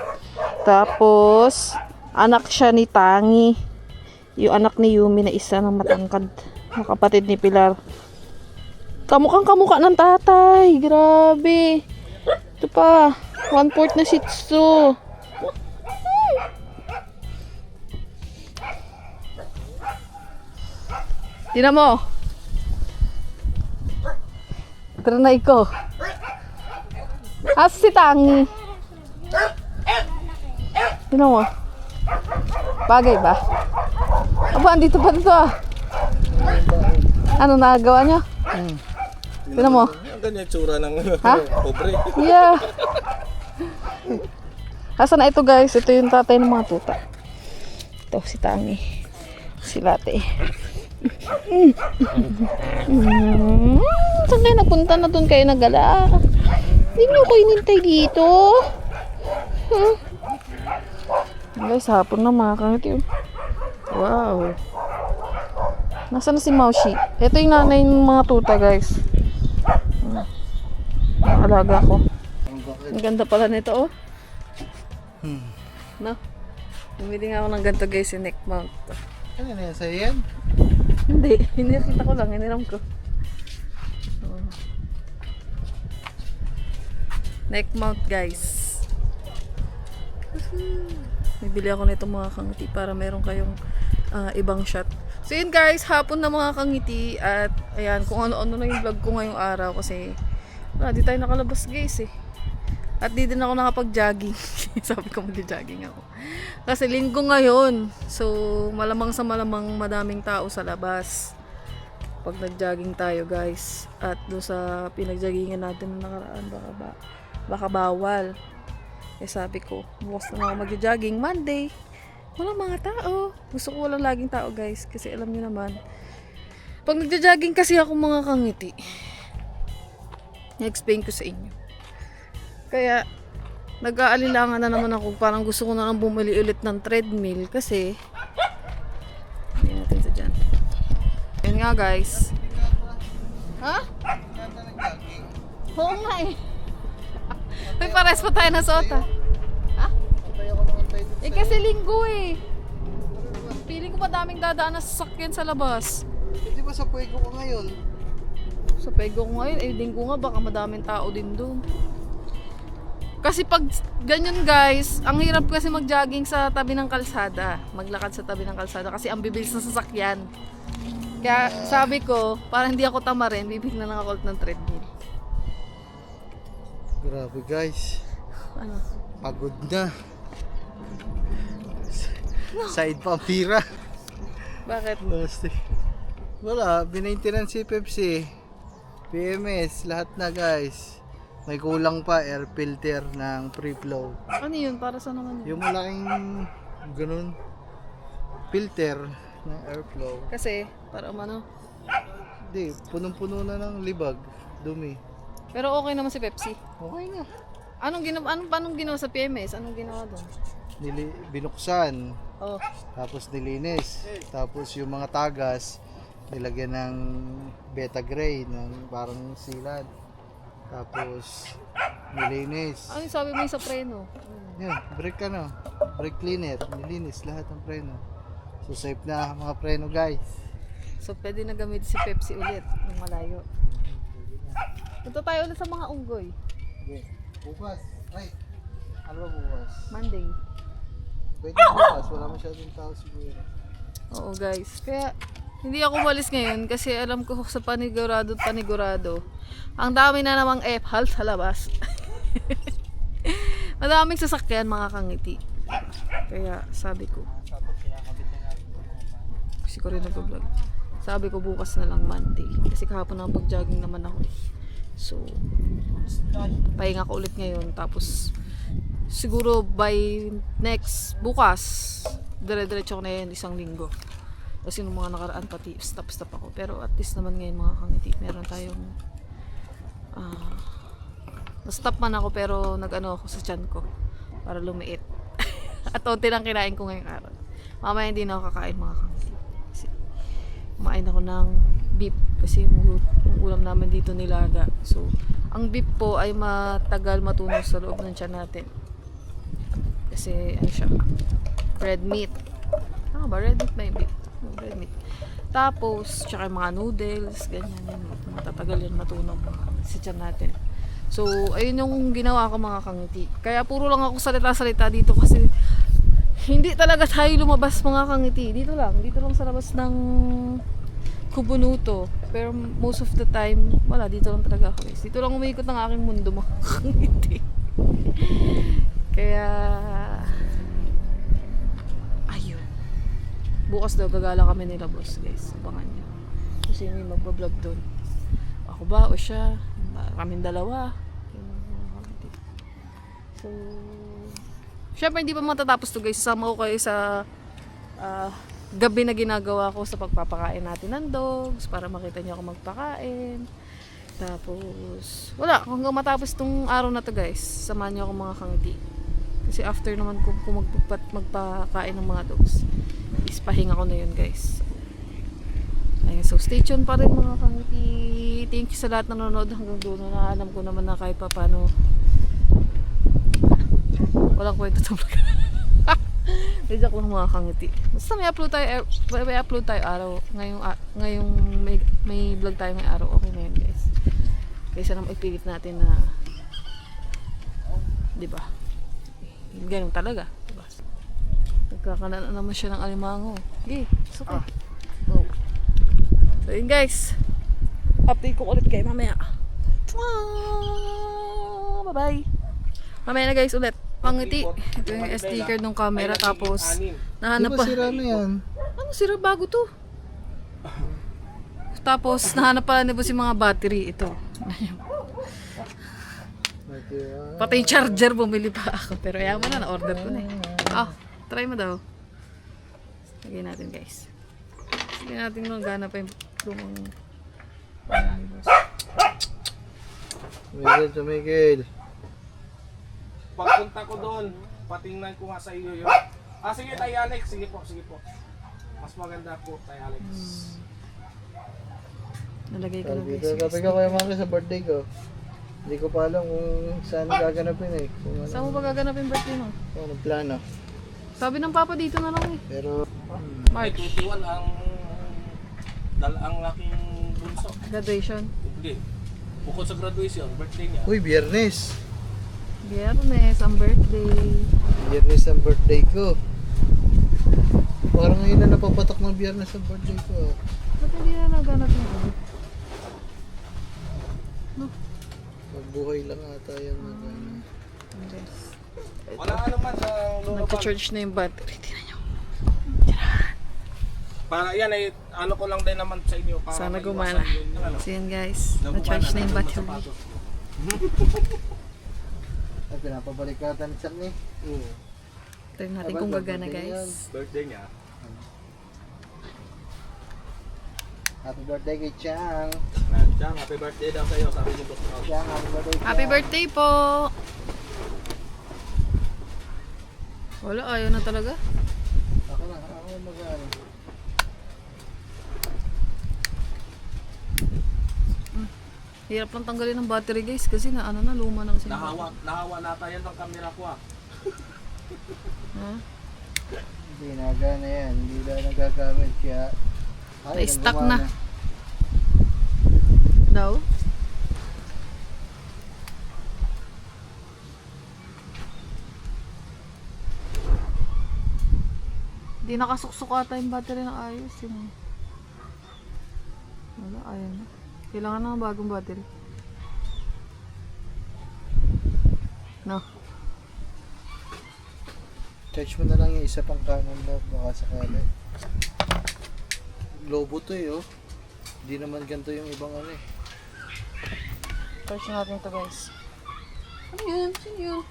Tapos, anak siya ni Tangi. Yung anak ni Yumi na isa ng matangkad. Yung kapatid ni Pilar. Kamukhang kamukha ng tatay. Grabe. Ito pa. 1/4 na Shih Tzu. Tingnan mo. Trinay ko. Asa si Tangi? Tingnan mo. Bagay ba? Aba, andito pa dito ah. Ano nagawa niya? Tingnan mo. Ang ganyan tsura ng Ha? pobre. Yeah. Asa na ito guys? Ito yung tatay ng mga tuta. Ito si Tangi. Si Late. Saan kayo napunta na doon kayo nagala? Hindi nyo ko inintay dito. Guys, hapon na mga kangiti. Wow. Nasaan na si Maushi? Ito yung nanay ng mga tuta guys. Ang alaga ko. Ang ganda pala nito oh. No? Bumili nga ako ng ganito guys yung neck mount. Ano na yan sa'yo yan? Hindi, hinirita ko lang, hiniram ko. Neck mount guys. Bibili ako nito mga kangiti para meron kayong ibang shot. So yun guys, hapon na mga kangiti. At ayan, kung ano-ano na yung vlog ko ngayong araw. Kasi wala, di tayo nakalabas guys eh. At di din ako nakapag-jogging. Sabi ko mag-jogging ako. Kasi linggo ngayon. So malamang sa malamang madaming tao sa labas. Pag nag-jogging tayo guys. At doon sa pinag-joggingan natin na nakaraan, baka bawal. Eh sabi ko, bukas na ako mag-jogging Monday. Walang mga tao. Gusto ko walang laging tao guys. Kasi alam niyo naman, pag nag-jogging kasi ako mga kangiti, i-explain ko sa inyo. Kaya nag-aalilangan na naman ako. Parang gusto ko na lang bumili ulit ng treadmill. Kasi hindi natin sa dyan. Yun nga guys. Ha? Oo nga eh. May pares pa tayo na sota. Ha? Eh kasi linggo eh. Feeling ko madaming dadaan na sasakyan sa labas. Di ba sa Puego ko ngayon? Sa Pego ko ngayon, eh linggo nga baka madaming tao din doon. Kasi pag ganyan guys, ang hirap kasi mag-jogging sa tabi ng kalsada. Maglakad sa tabi ng kalsada kasi ang bibilis ng sasakyan. Kaya sabi ko, para hindi ako tamarin, bibig na lang ako ulit ng treadmill. Grabe guys. Ano? Pagod na. Side pampira. Bakit? Wala, binaintinan si Pepsi. PMS, lahat na guys. May kulang pa, air filter ng pre-flow. Ano yun? Para sa naman yun? Yung malaking ganun filter ng airflow. Kasi, para ano. Hindi, punong-puno na ng libag, dumi. Pero okay naman si Pepsi. Okay na. Anong ginawa sa PMS? Anong ginawa doon? Binuksan, Oh, tapos nilinis. Tapos yung mga tagas, nilagyan ng beta gray, ng parang silat. Tapos nilinis. ano yung sabi mo yung sa preno? Yan, brake brake cleaner, nilinis lahat ng preno. So safe na mga preno guys. So, pwede na gamit si Pepsi ulit ng malayo. Punta tayo ulit sa mga unggoy. Okay. Bukas, ano ba bukas? Monday. Pwede bukas, wala masyadong tao siguro. Oo guys. Kaya, hindi ako umalis ngayon kasi alam ko sa panigurado at panigurado. Ang dami na namang F-hal sa labas. Madaming sasakyan mga kangiti. Kaya sabi ko. Kasi ko rin nag-vlog. Sabi ko bukas na lang Monday. Kasi kahapon na pag-jogging naman ako. So, pahinga ko ulit ngayon. Tapos, siguro by bukas, dire-diretso ko na yan 1 linggo. Kasi nung mga nakaraan pati stop ako. Pero at least naman ngayon mga kangiti, meron tayong na-stop man ako pero nag-ano ako sa tiyan ko para lumiit. At onti lang kinain ko ngayong araw. Mamaya hindi na ako kakain mga kangiti. Kasi kumain ako ng beef kasi yung ulam namin dito nilaga. So, ang beef po ay matagal matunaw sa loob ng tiyan natin. Kasi ano siya? Red meat. Ba? Red meat ba yung beef? Red meat. Tapos, tsaka yung mga noodles, ganyan yan. Matatagal yan matunaw sa tiyan natin. So, ayun yung ginawa ko mga kangiti. Kaya puro lang ako salita-salita dito kasi hindi talaga tayo lumabas mga kangiti. Dito lang sa labas ng Kubunuto. Pero most of the time, wala, dito lang talaga ako guys. Dito lang umiikot ng aking mundo mga kangiti. Kaya, ayun. Bukas daw gagala kami nila boss guys. Abangan nyo. Kasi may magbablog doon. Ako ba o siya? Kaming dalawa. So, syempre hindi pa matatapos to guys. Sama ko kayo sa gabi na ginagawa ko sa pagpapakain natin ng dogs para makita niyo ako magpakain. Tapos, wala. Hanggang matapos tong araw na to guys. Samahan niyo ako mga kangiti. Kasi after naman kung magpakain ng mga dogs, is pahinga ko na yun guys. Ayun, so stay tuned pa rin mga kangiti. Thank you sa lahat na nanonood hanggang doon. Na alam ko naman na kahit pa paano walang kwento sa vlog. Medyo ko lang mga kangiti. Basta may upload tayo araw. Ngayong may vlog tayo ngayong araw. Okay na yun guys. Kaysa naman ipilit natin na diba? Ganun talaga. Diba? Nagkakanan naman siya ng alimango. Okay, it's okay. Go. So yun guys. Update ko ulit kayo mamaya. Bye bye. Mamaya na guys ulit. Pangiti. Ito yung SD card ng camera. Tapos nahanap pa. Sira na yan. Ano sira? Bago to. Tapos nahanap pala ni boss yung mga battery. Ito. Pati yung charger bumili pa ako. Pero yaman na. Na-order ko na eh. Try mo daw. Lagyan natin guys. Lagyan natin magana pa yung lumang Tumigil. Pagpunta ko doon, patingnan ko nga sa iyo yun. Sige Tay Alex, sige po. Mas maganda po Tay Alex. nalagay ko lang guys. Sabi ko kay Mami sa birthday ko. Hindi ko pa alam kung saan gaganapin eh. Saan mo ba gaganap yung birthday mo? Kung ano plano. Sabi ng papa dito na lang eh. Pero May 21 ang aking bunso. Graduation. Hindi. Bukod sa graduation, birthday niya. uy, Biyernes. Biyernes, ang birthday. Biyernes ang birthday ko. Parang ngayon na napapatak ng Biyernes ang birthday ko. Ba't hindi na naganap yung ano? Magbuhay lang ata yan. Yes. Wala naman Nagka-charge na yung battery. Tingnan nyo. Para yan ay ano ko lang din naman sa inyo para Sana maiwasan gumana. yung ano. So yun guys, na-charge na yung battery. Ay, pinapabalik ka ni Chuck ni. Try natin kung gagana guys. Birthday niya. Happy birthday kay Chang. Chang, happy birthday daw sa'yo. Sabi ni Boss Rob. Chang, happy birthday. Happy Chang. birthday po! Wala, ayaw na talaga. Ako mag-ano. Hirap lang tanggalin ng battery guys kasi na ano na, luma na kasi. Nahawa nata yan ng camera ko ah. Ha? Hindi nagana yan. Hindi na nagagamit kaya. Ay, Na-stuck gumana. na. Daw? Hindi nakasuksok ata yung battery ng ayos yun. Wala, ayaw na. Kailangan na ng bagong battery. No. Charge mo na lang yung isa pang kanan daw. Baka sakali. Lobo to eh oh. Hindi naman ganito yung ibang ano eh. Charge natin ito guys. Ano yun? Sino yun?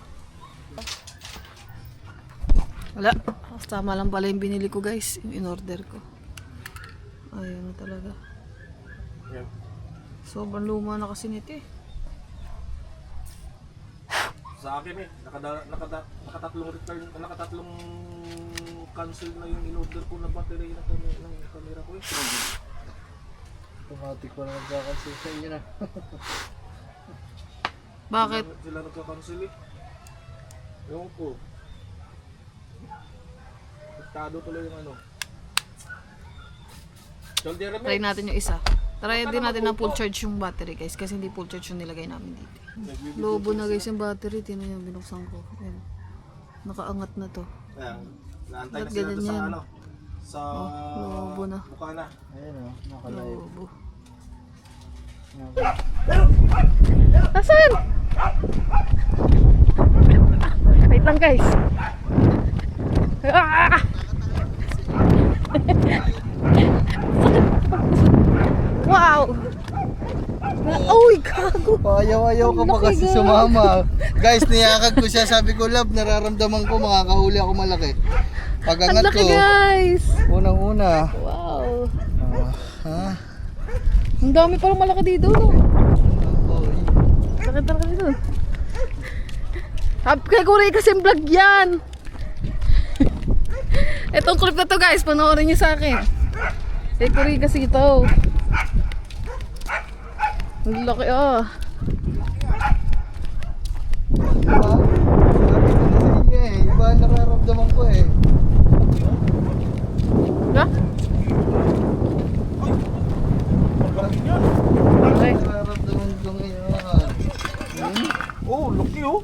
Wala. Tama lang pala yung binili ko guys. Yung in-order ko. Ayaw na talaga. Yan. Sobrang luma na kasi nito eh. Sa akin eh, nakatatlong cancel na yung in-order ko na battery ng camera ko eh. Automatic pa na magkakancel sa inyo na. Bakit? Sila nagka-cancel eh. Ewan ko. Tado tuloy yung ano. Soldier Try natin yung isa. Try din natin ng full charge yung battery guys. Kasi hindi full charge yung nilagay namin dito. Lobo na guys yung battery. Tingnan yung binuksan ko. Ayan. Nakaangat na to. Ayan. Naantay Ba't na sila ganyan doon sa yan? ano. Sa lobo na. Bukana. Ayun oh, naka-live. Lobo. Nasaan? Wait lang guys. Ah! Wow! Uy, gago! Ayaw ka pa kasi sumama. Guys, niyakag ko siya. Sabi ko, love, nararamdaman ko makakahuli ako malaki. Ang Pag-angat laki ko, guys! unang-una. Wow! Ha? Ang dami palang malaki dito, no? Oy. Sakit talaga dito. Kay Kuray kasi vlog yan! Itong clip na to guys, panoorin niyo sa akin. Kay Kuray kasi ito. Ang laki ah. Diba? Sabi ko na sa inyo eh. Iba ang nararamdaman ko eh. Ha? Okay. Nararamdaman ko ngayon. Oh, laki oh.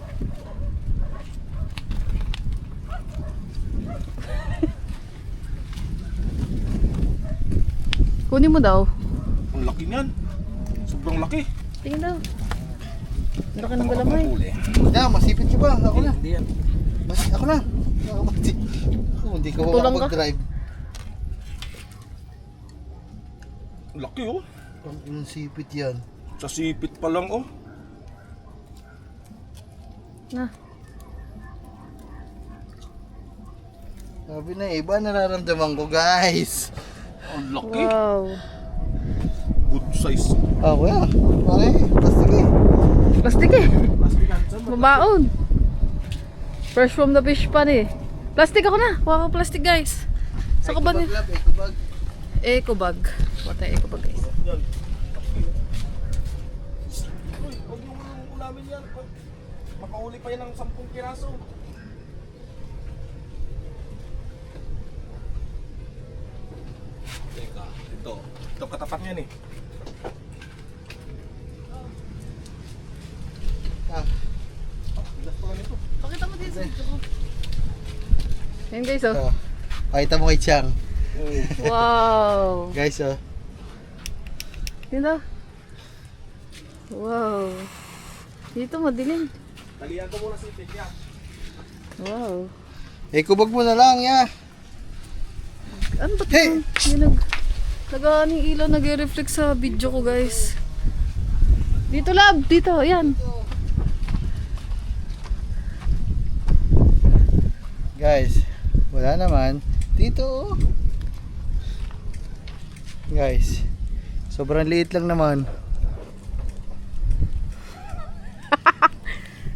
Kunin mo daw. Ang laki niyan. Sobrang laki. Tingin daw. Ang laki ng galamay. Hindi, masipit siya ba? Ako na. Hindi yan. Ako na. Hindi ko Tulang ka? makapag-drive. Ang laki oh. Ang sipit yan. Sa sipit pa lang oh. Na. Sabi na, iba nararamdaman ko guys. Ang laki. Wow. Good size. Ako yan. Okay, plastic eh. Plastic eh. Plastikan sa Mabaon. Fresh from the fish pan eh. Plastic ako na. Huwag ako plastic guys. Sa ka ba Ecobag, niya? love, ecobag. Eco bag. What ay eco bag guys? yan. Uy, huwag yung ulamin yan. Makahuli pa yan ng 10 piraso. Teka, ito. Ito katapat niyan eh. Ah, Bilas pa lang ito. Pakita mo din sa video ko. Ayun guys oh. ito. Pakita mo kay Chang. Wow. Guys, oh. Yun daw. Wow. Dito madilim. Talihan ko muna si Tek yan. Wow. Ecobag mo na lang, ya. Ano ba ito? Hey! Nag-aaning ilaw, nag-reflect sa video ko guys. Dito lab, dito, yan. Guys, wala naman. Dito oh. Guys, sobrang liit lang naman.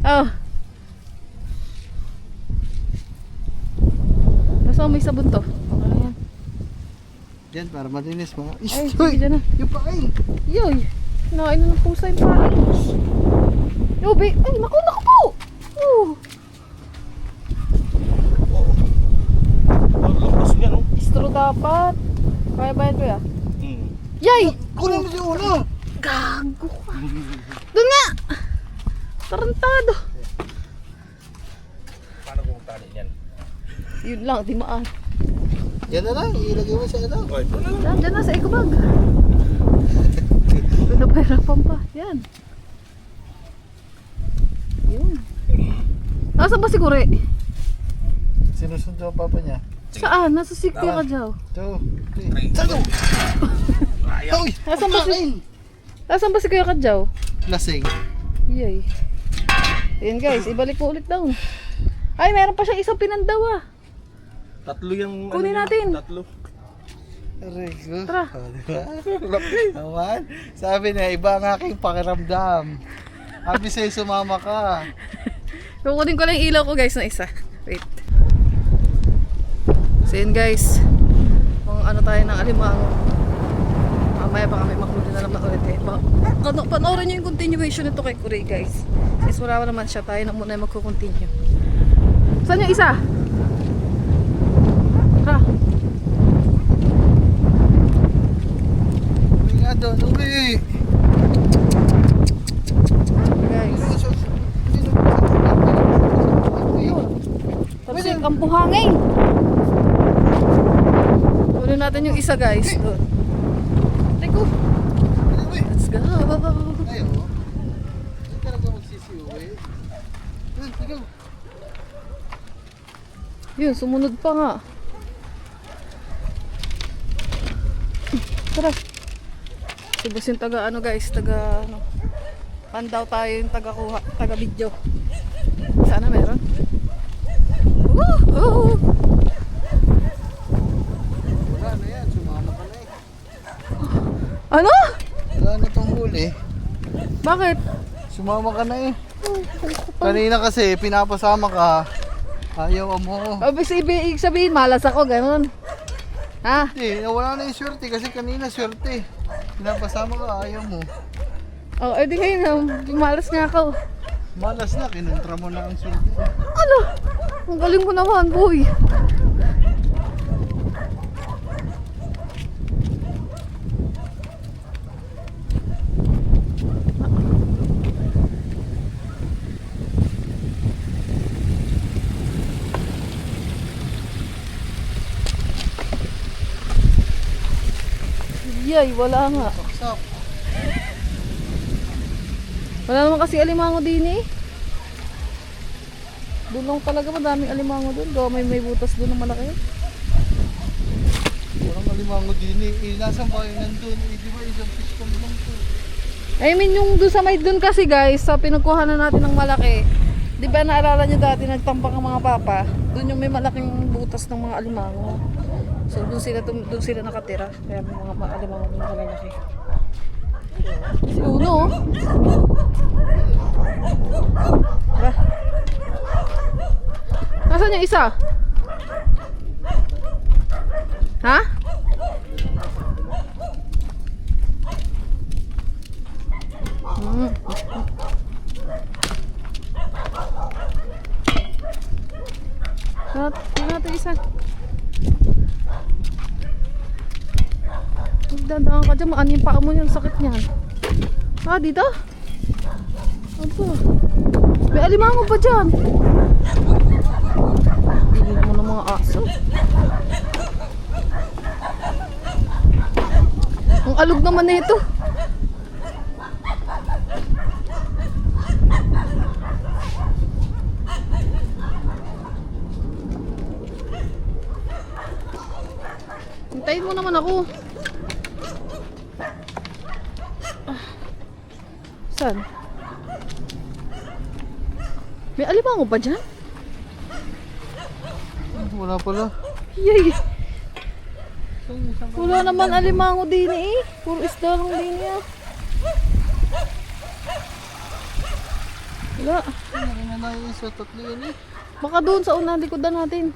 Oh. Nasa may sabon to. Ayan. Diyan para malinis mga. Ay, Ish, sige dyan na. yung pain. Yoy, nakain na ng pusa yung pain. Yo, be. Ay, naku po. Oh. Lumabas niya, no? Straw dapat. Kaya ba yan ko ya? Hmm. Yay! Kunin mo yung ulo. Gago ka. Doon nga! Tarantado. Paano kung tali yan? Yun lang, di maan. Yan na lang, ilagay mo sa ano. Okay, ito na. Diyan na sa ecobag. Pinapahirapan pa. Yan. Yun. Nasaan ba si Kure? Sinusundo ang papa niya. Saan? Nasa sikti ka dyan. Ito. Sano? Hoy! Nasaan ba si... Nasaan ba si Kuya Kadjaw? Lasing. Yay. Ayan guys, ibalik po ulit daw. Ay, meron pa siyang isang pinandaw ah. Tatlo yung... Kunin ano natin. niya, Tatlo. Aray ko. Tara. Oh, diba? Naman, sabi niya, iba ang aking pakiramdam. Sabi sa'yo, sumama ka. Kukunin ko lang yung ilaw ko guys na isa. Wait. So yun guys. Kung ano tayo ng alimango. Mamaya pa kami maghuli na naman ulit eh. Panoorin nyo yung continuation nito kay Kure guys. Since wala naman siya, tayo na muna yung magkukontinue. Saan yung isa? Tara. Uwi nga doon, uwi. Guys. Tapsik ang buhangin. Kunin natin yung isa guys. Doon. Teko. Let's go. Ayo. Hindi talaga magsisiuwi. Ikaw. Yun, sumunod pa nga. Tara. Subos yung taga ano guys, taga ano. Pandaw tayo yung taga kuha, taga video. Sana meron. Woohoo! Wala na yan, sumama ka na eh. Ano? Wala na tong huli. Bakit? Sumama ka na eh. Kanina kasi pinapasama ka. Ayaw mo. Ibig sabihin, malas ako, ganun. Ha? Hindi, nawala na yung swerte kasi kanina swerte. Pinapasama ka, ayaw mo. Oh, edi ngayon, malas nga ako. Malas na, kinontra mo na ang swerte. Ano? Ang galing mo naman, boy. Yay, wala nga. Saksak. Wala naman kasi alimango din eh. Doon lang talaga madaming alimango doon. Gawa may butas doon ng malaki. Walang malimango din eh. Nasaan ba yun nandun? Di ba isang piston lang to? I mean yung doon sa may doon kasi guys, sa pinagkuha na natin ng malaki. Di ba naalala nyo dati nagtampak ang mga papa? Doon yung may malaking butas ng mga alimango. So doon sila nakatira. Kaya may mga alimango doon malalaki. Si Uno oh. Tara. Nasaan yung isa? Ha? Natin isa. Dadaan ka dyan, maanin yung paa mo yung sakit niyan. Ah, dito? Aba. May alimango pa dyan. Hindi naman ng mga aso. Ang alog naman na ito. Hintayin mo naman ako. Saan? May alimango ba dyan? Wala pala. Yay! Wala naman alimango din eh. Puro isda lang din niya. Wala. Ano na yung isa, tatlo yan eh. Baka doon sa unang likodan natin.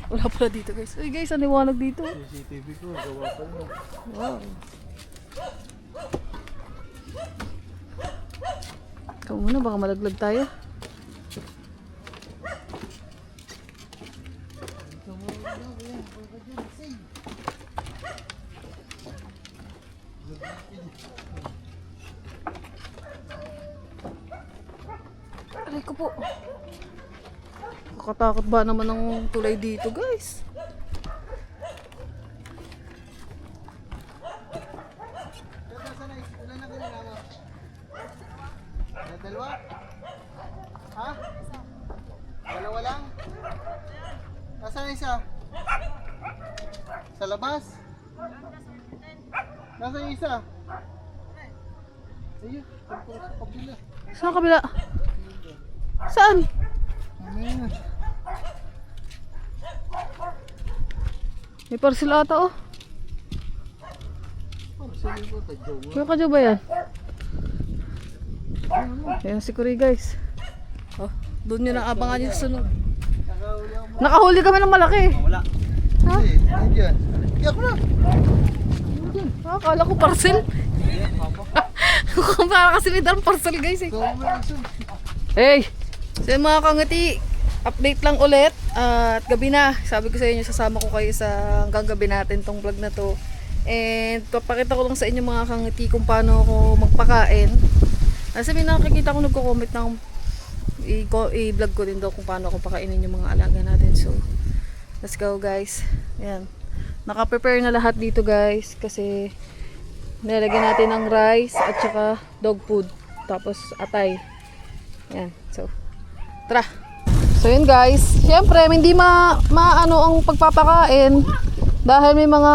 Wala pala dito guys. Uy guys, ang liwanag dito. CCTV ko, gawa pa yun. Wow. Ikaw muna, baka malaglag tayo. Aray ko po. Nakakatakot ba naman ang tulay dito guys? Ilan na kanina mo? Dalawa? Ha? Dalawa lang? Nasaan isa? Sa labas? Nasaan yung isa? Ayun, pagpura sa kabila. Saan kabila? Saan? Mamaya na. May parcel ata oh. Sige ko, tadyaw mo. Kaya kadyo ba yan? Ayan si Kuri guys. Oh, doon yun ang abangan yung sunod. Nakahuli ako mo. Nakahuli kami ng malaki. Wala. Ha? Hindi, hindi ako na. Akala ko parcel. Kung para kasi may dalang parcel guys eh. Gawa mo lang sun. Hey! So yung mga kangati, update lang ulit. At gabi na. Sabi ko sa inyo, sasama ko kayo sa hanggang gabi natin tong vlog na to. And papakita ko lang sa inyo mga kangati kung paano ako magpakain. Kasi may nakikita ko nagko-comment ng i-vlog ko din daw kung paano ako pakainin yung mga alaga natin. So, let's go guys. Ayan. Naka-prepare na lahat dito guys kasi nilalagyan natin ng rice at saka dog food. Tapos atay. Ayan. So, tara. So yun guys. Siyempre, hindi maano ang pagpapakain dahil may mga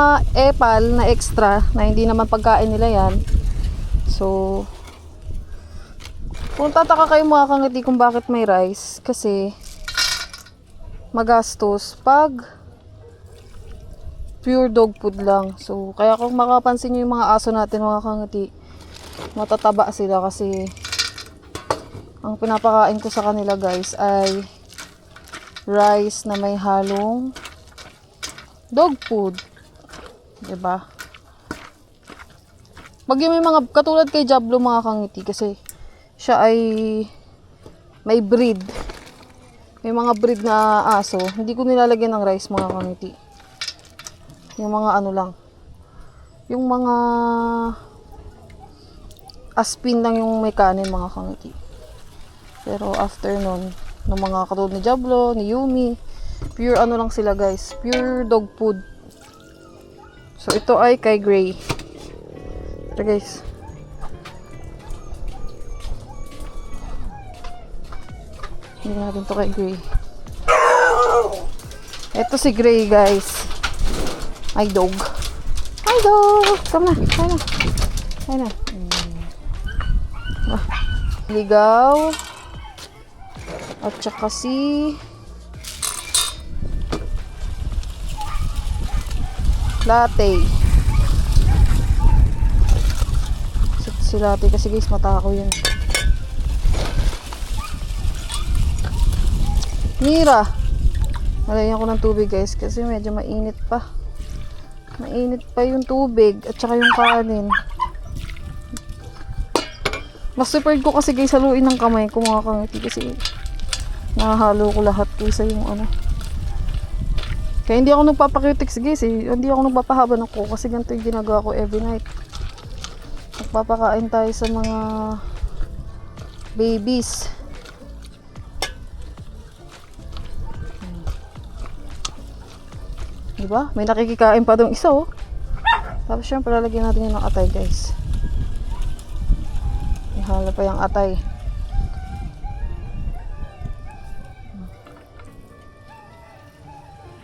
epal na extra na hindi naman pagkain nila yan. So, kung tataka kayo mga kangiti kung bakit may rice, kasi magastos pag pure dog food lang. So, kaya kung makapansin nyo yung mga aso natin mga kangiti, matataba sila kasi ang pinapakain ko sa kanila guys ay rice na may halong dog food. Diba? Pag yung may mga katulad kay Jablo mga kangiti kasi siya ay may breed. May mga breed na aso. Hindi ko nilalagyan ng rice mga kangiti. Yung mga ano lang. Yung mga aspin lang yung may kanin mga kangiti. Pero after nun, ng mga katulad ni Jablo, ni Yumi, pure ano lang sila guys. Pure dog food. So ito ay kay Gray. Ito guys. Hindi natin to kay Gray. Ito si Gray guys. Ay dog. Ay dog. Come na. Kaya na. Kaya na. Ligaw. At saka si latte. Si latte kasi guys matako yun. Mira. Nalagyan ko ng tubig guys kasi medyo mainit pa. Mainit pa yung tubig at saka yung kanin. Mas prepared ko kasi guys haluin ng kamay ko mga kangiti kasi nahalo ko lahat kaysa yung ano. Kaya hindi ako nagpapakutics guys eh. Hindi ako nagpapahaba ng kuko kasi ganito yung ginagawa ko every night. Nagpapakain tayo sa mga babies. Diba? May nakikikain pa doon isa oh. Tapos syempre lalagyan natin yun ng atay guys. Ihala pa yung atay.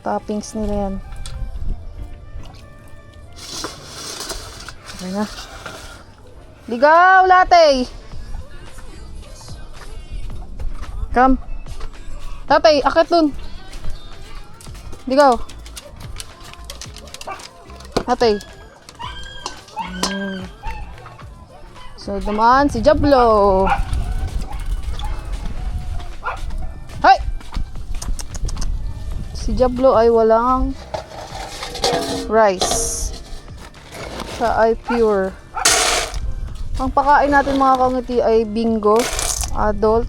Toppings nila yan. Okay na. Ligaw, latte! Come. Latte, akit dun. Ligaw. Latte. So, naman si Jablo. Hay! Si Jablo ay walang rice. Siya ay pure. Ang pakain natin mga kangiti ay bingo, adult.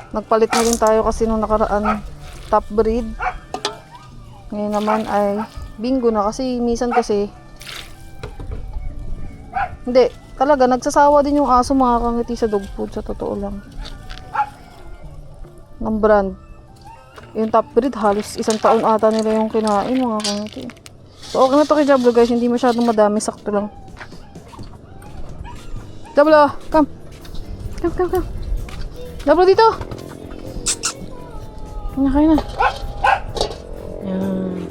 Nagpalit na rin tayo kasi nung nakaraan top breed. Ngayon naman ay bingo na kasi minsan kasi hindi, talaga nagsasawa din yung aso mga kangiti sa dog food, sa totoo lang. Ng brand. Yung top breed halos 1 taon ata nila yung kinain mga kangiti. So okay na to kay Jablo guys, hindi masyadong madami, sakto lang. Jablo, come. Come. Jablo dito. Kaya na. Yan.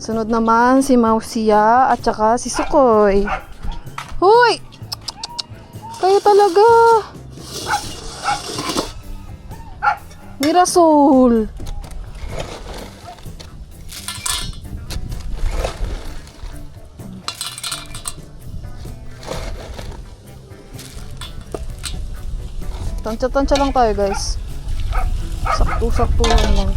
Sunod naman si Mausia at saka si Sukoy. Hoy! Kayo talaga. Mirasol. Tansya-tansya lang tayo guys. Sakto-sakto lang.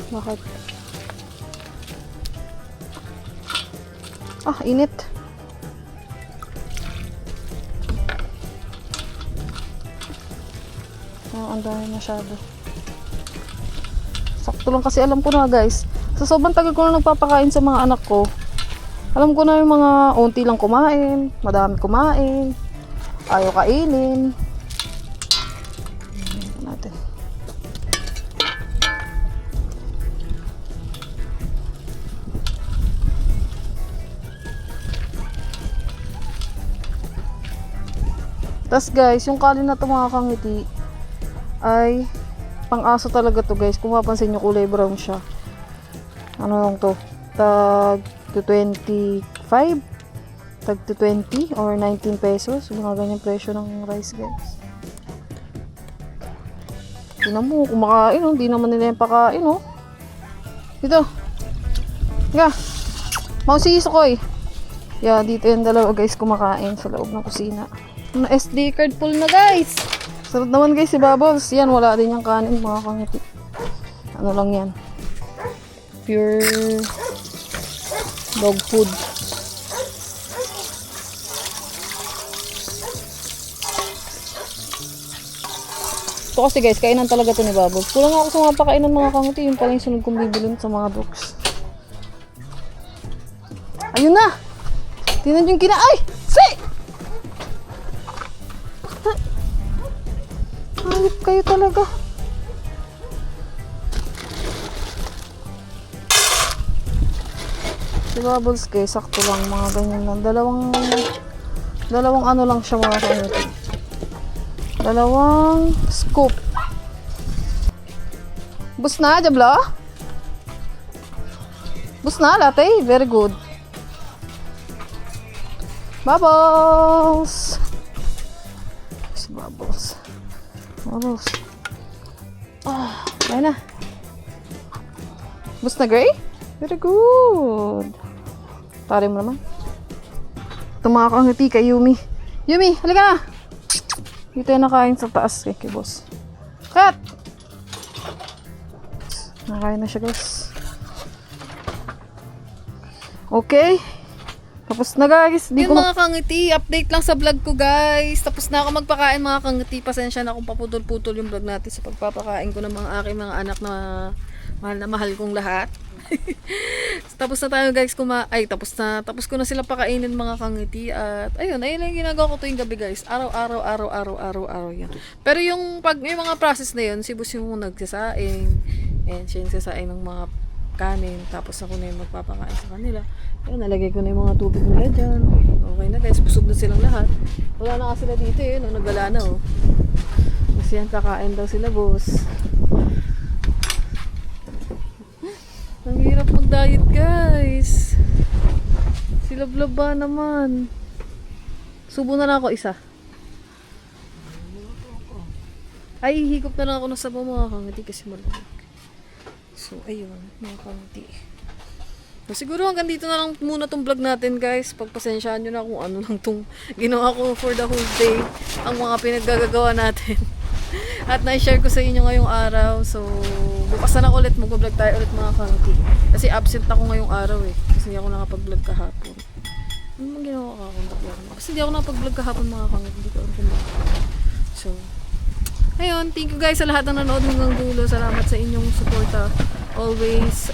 Bakit? Ah, init. Ang dami masyado. Sakto lang kasi alam ko na guys. Sa sobrang tagal ko na nagpapakain sa mga anak ko. Alam ko na yung mga unti lang kumain, madami kumain, ayaw kainin. Natin. Tas guys, yung kanin na to mga kangiti ay pang-aso talaga to guys. Kung mapansin nyo, kulay brown siya. Ano lang to? Tag to 25, tag to 20 or 19 pesos. Mga ganyan presyo ng rice guys. Tingnan mo, kumakain oh. Hindi naman nila yung pakain oh. Dito. Nga. Mausi, Sukoy. Yeah, dito yung dalawa guys kumakain sa loob ng kusina. Na SD card full na guys. Sarap naman guys si Bubbles. Yan, wala din yung kanin mga kangiti. Ano lang yan. Pure dog food. Ito kasi guys, kainan talaga to ni Bubbles. Kulang ako sa mga pakainan mga kangiti. Yung pala yung sunod kong bibilin sa mga dogs. Ayun na! Tingnan yung ay! Si! Halip kayo talaga. Si Bubbles guys, sakto lang mga ganyan lang. Dalawang ano lang siya mga kangiti. Dalawang scoop. Bus na, Jablo? Bus na, latte. Very good. Bubbles! Si Bubbles. Bubbles. Ah, kaya na. Bus na, Gray? Very good. Tari mo naman. Ito mga kangiti kay Yumi. Yumi, halika na! Dito yung nakain sa taas kay boss. Cut! Nakain na siya guys. Okay. Tapos na guys. Yung mga kangiti, update lang sa vlog ko guys. Tapos na ako magpakain mga kangiti. Pasensya na kung paputol-putol yung vlog natin sa pagpapakain ko ng mga aking mga anak na mahal kong lahat. Tapos na tayo guys tapos ko na sila pakainin mga kangiti at ayun lang yung ginagawa ko tuwing gabi guys, araw yan. Pero yung mga process na yun, si boss yung nagsasaing and siya yung nagsasaing ng mga kanin. Tapos ako na yung magpapakain sa kanila. Ayun, nalagay ko na yung mga tubig nila dyan. Okay na guys, busog na silang lahat. Wala na nga sila dito eh, no? Nagala na oh. Kasi yan, kakain daw sila boss. Ang hirap mag-diet guys. Silab-lab ba naman? Subo na lang ako isa. Ay, higop na lang ako ng sabaw mga kangiti kasi malamig. So, ayun, mga kangiti. So, siguro hanggang dito na lang muna tong vlog natin guys. Pagpasensyaan nyo na kung ano lang tong ginawa ko for the whole day. Ang mga pinaggagawa natin. At na-share ko sa inyo ngayong araw. So, bukas na lang ulit. Mag-vlog tayo ulit mga kangiti. Kasi absent ako ngayong araw eh. Kasi hindi ako nakapag-vlog kahapon. Ano mang ginawa ka akong vlog? Kasi hindi ako nakapag-vlog kahapon mga kangiti. Hindi ko alam kung bakit. So, ayun. Thank you guys sa lahat ng nanood hanggang dulo. Salamat sa inyong suporta. Always.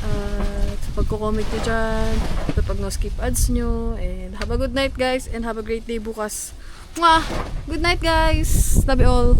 Sa pagko-comment nyo dyan. Sa pag no-skip ads nyo. And have a good night guys. And have a great day bukas. Mwah! Good night guys! Love you all!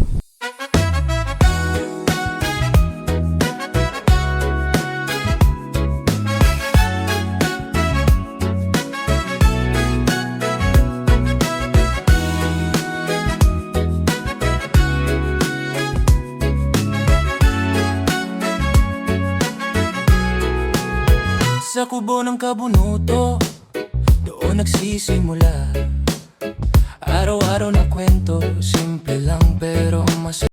Sa kubo ng kabunuto, doon nagsisimula. Araw-araw na kwento, simple lang pero masaya.